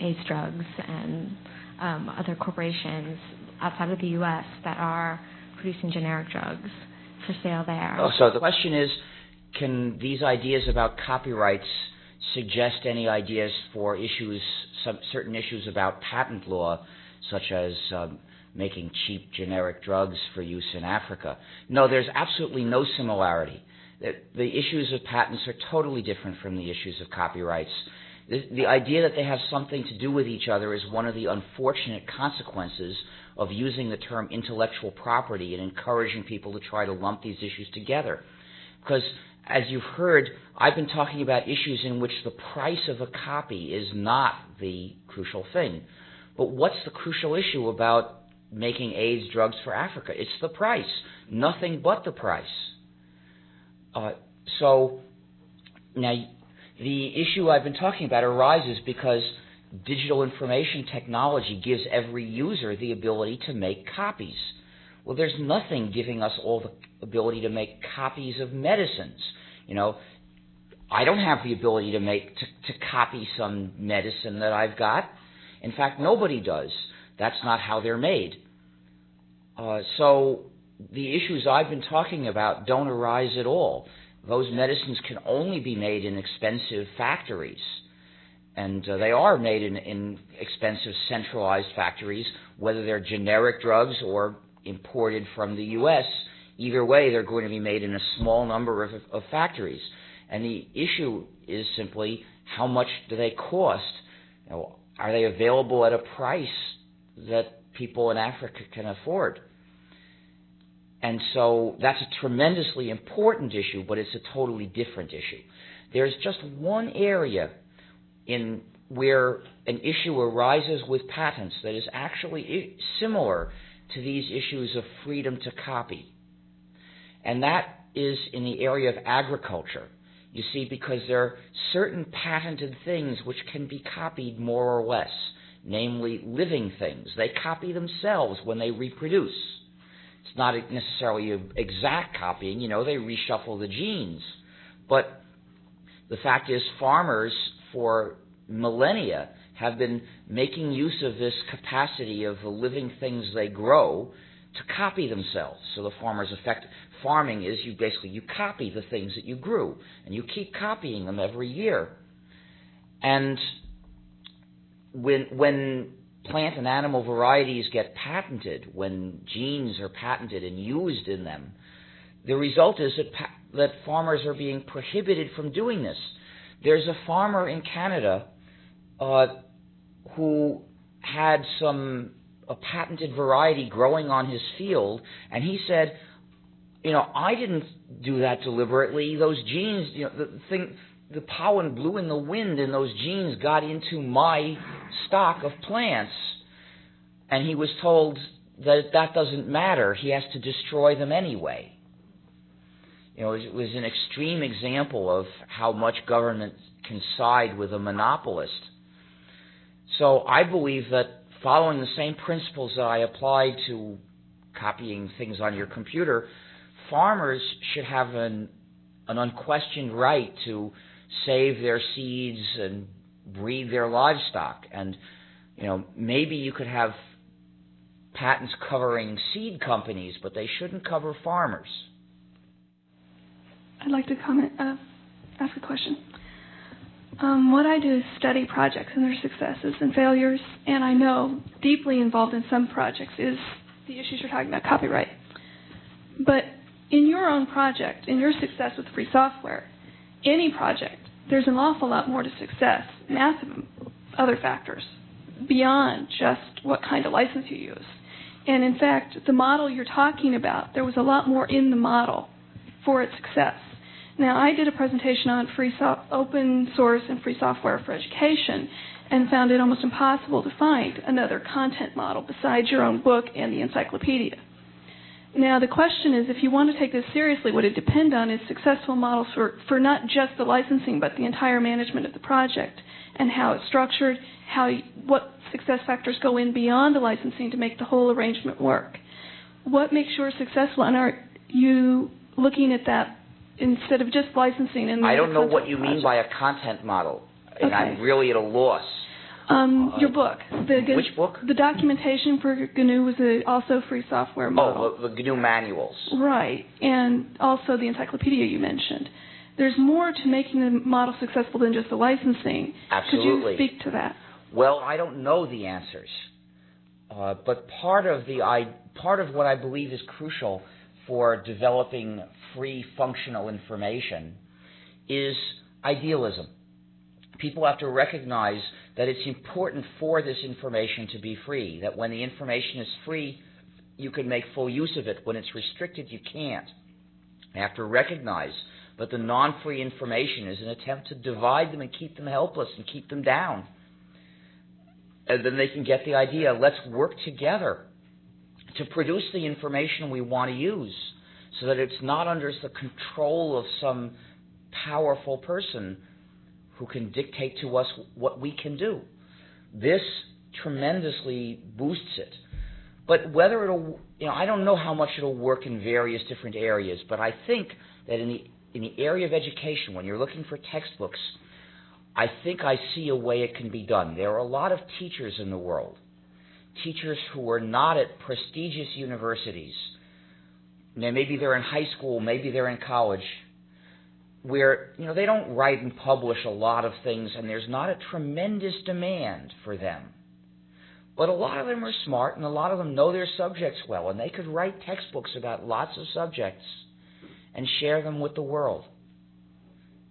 AIDS drugs and other corporations outside of the U.S. that are producing generic drugs for sale there. Oh, so the question is, can these ideas about copyrights suggest any ideas for issues, certain issues about patent law, such as making cheap generic drugs for use in Africa? No, there's absolutely no similarity. The issues of patents are totally different from the issues of copyrights. The idea that they have something to do with each other is one of the unfortunate consequences of using the term intellectual property and encouraging people to try to lump these issues together. Because, as you've heard, I've been talking about issues in which the price of a copy is not the crucial thing. But what's the crucial issue about making AIDS drugs for Africa? It's the price. Nothing but the price. So now the issue I've been talking about arises because digital information technology gives every user the ability to make copies. Well, there's nothing giving us all the ability to make copies of medicines. You know, I don't have the ability to copy some medicine that I've got. In fact, nobody does. That's not how they're made. So the issues I've been talking about don't arise at all. Those medicines can only be made in expensive factories. And they are made in expensive centralized factories, whether they're generic drugs or imported from the U.S. Either way, they're going to be made in a small number of factories. And the issue is simply, how much do they cost? You know, are they available at a price that people in Africa can afford? And so that's a tremendously important issue, but it's a totally different issue. There's just one area in where an issue arises with patents that is actually similar to these issues of freedom to copy. And that is in the area of agriculture. You see, because there are certain patented things which can be copied more or less, namely living things. They copy themselves when they reproduce. It's not necessarily exact copying, you know, they reshuffle the genes. But the fact is, farmers for millennia have been making use of this capacity of the living things they grow to copy themselves. So the farming is you copy the things that you grew, and you keep copying them every year. And when plant and animal varieties get patented, when genes are patented and used in them, the result is that farmers are being prohibited from doing this. There's a farmer in Canada who had a patented variety growing on his field, and he said, you know, I didn't do that deliberately. Those genes, you know, the pollen blew in the wind, and those genes got into my stock of plants. And he was told that doesn't matter. He has to destroy them anyway. You know, it was an extreme example of how much government can side with a monopolist. So I believe that following the same principles that I applied to copying things on your computer, farmers should have an unquestioned right to save their seeds and breed their livestock. And, you know, maybe you could have patents covering seed companies, but they shouldn't cover farmers. I'd like to ask a question. What I do is study projects and their successes and failures, and I know deeply involved in some projects is the issues you're talking about, copyright. But in your own project, in your success with free software, any project, there's an awful lot more to success, massive other factors, beyond just what kind of license you use. And in fact, the model you're talking about, there was a lot more in the model for its success. Now, I did a presentation on open source and free software for education and found it almost impossible to find another content model besides your own book and the encyclopedia. Now, the question is, if you want to take this seriously, what it depends on is successful models for not just the licensing, but the entire management of the project and how it's structured, what success factors go in beyond the licensing to make the whole arrangement work. What makes sure successful, and are you looking at that instead of just licensing? And I don't know what you mean by a content model, and okay. I'm really at a loss. Your book. Which book? The documentation for GNU was also a free software model. Oh, the GNU manuals. Right, and also the encyclopedia you mentioned. There's more to making the model successful than just the licensing. Absolutely. Could you speak to that? Well, I don't know the answers, but part of what I believe is crucial for developing free functional information is idealism. People have to recognize that it's important for this information to be free, that when the information is free, you can make full use of it. When it's restricted, you can't. You have to recognize that the non-free information is an attempt to divide them and keep them helpless and keep them down. And then they can get the idea, let's work together to produce the information we want to use so that it's not under the control of some powerful person who can dictate to us what we can do. This tremendously boosts it. But whether it'll, I don't know how much it'll work in various different areas, but I think that in the area of education, when you're looking for textbooks, I think I see a way it can be done. There are a lot of teachers in the world, teachers who are not at prestigious universities. Now, maybe they're in high school, maybe they're in college, where they don't write and publish a lot of things, and there's not a tremendous demand for them. But a lot of them are smart, and a lot of them know their subjects well, and they could write textbooks about lots of subjects and share them with the world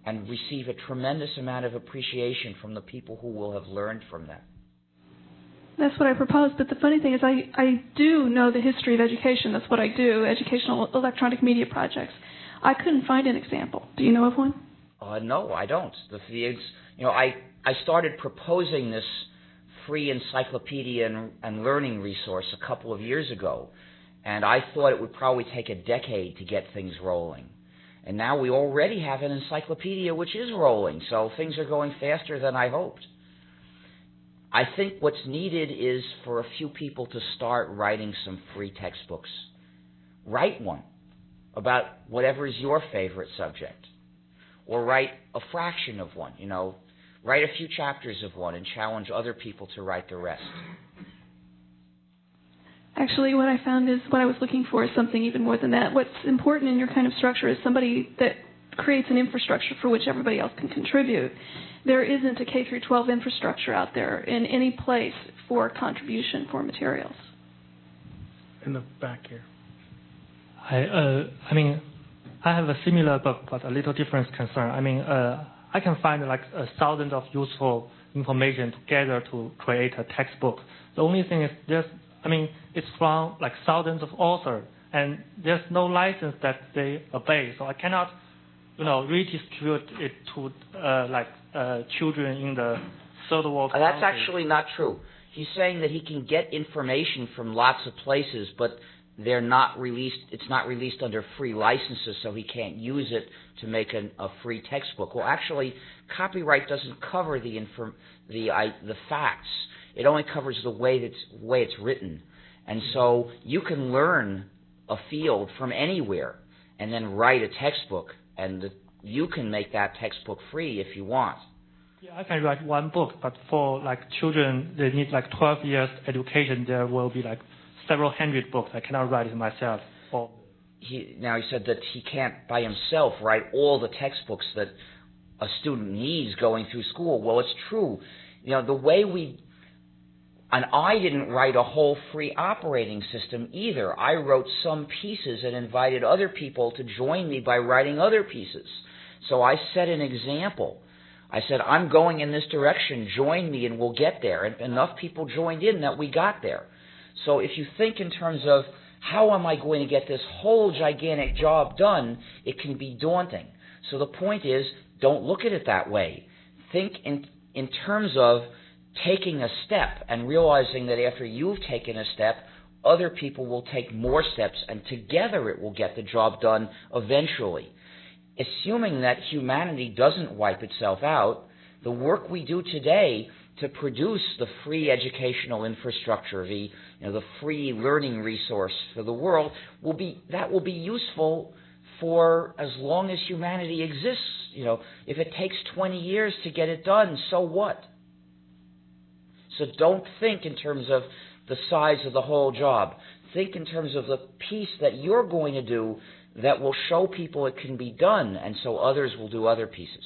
and receive a tremendous amount of appreciation from the people who will have learned from them. That's what I propose, but the funny thing is I do know the history of education. That's what I do, educational electronic media projects. I couldn't find an example. Do you know of one? No, I don't. I started proposing this free encyclopedia and learning resource a couple of years ago, and I thought it would probably take a decade to get things rolling. And now we already have an encyclopedia which is rolling, so things are going faster than I hoped. I think what's needed is for a few people to start writing some free textbooks. Write one about whatever is your favorite subject, or write a fraction of one, write a few chapters of one and challenge other people to write the rest. Actually, what I found is what I was looking for is something even more than that. What's important in your kind of structure is somebody that creates an infrastructure for which everybody else can contribute. There isn't a K through 12 infrastructure out there in any place for contribution for materials. In the back here. I have a similar but a little different concern. I can find thousands of useful information together to create a textbook. The only thing is it's from thousands of authors, and there's no license that they obey. So I cannot, redistribute it to children in the third world countries. That's actually not true. He's saying that he can get information from lots of places, but they're not released. It's not released under free licenses, so he can't use it to make a free textbook. Well, actually, copyright doesn't cover the facts. It only covers the way it's written, and so you can learn a field from anywhere and then write a textbook, and you can make that textbook free if you want. Yeah, I can write one book, but for children, they need 12 years education. There will be several hundred books. I cannot write it myself. He said that he can't by himself write all the textbooks that a student needs going through school. Well, it's true. The way and I didn't write a whole free operating system either. I wrote some pieces and invited other people to join me by writing other pieces. So I set an example. I said, I'm going in this direction, join me and we'll get there. And enough people joined in that we got there. So if you think in terms of how am I going to get this whole gigantic job done, it can be daunting. So the point is, don't look at it that way. Think in terms of taking a step and realizing that after you've taken a step, other people will take more steps, and together it will get the job done eventually. Assuming that humanity doesn't wipe itself out, the work we do today to produce the free educational infrastructure, the free learning resource for the world, will be useful for as long as humanity exists. If it takes 20 years to get it done, so what? So don't think in terms of the size of the whole job. Think in terms of the piece that you're going to do that will show people it can be done, and so others will do other pieces.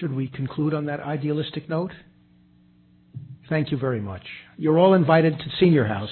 Should we conclude on that idealistic note? Thank you very much. You're all invited to Senior House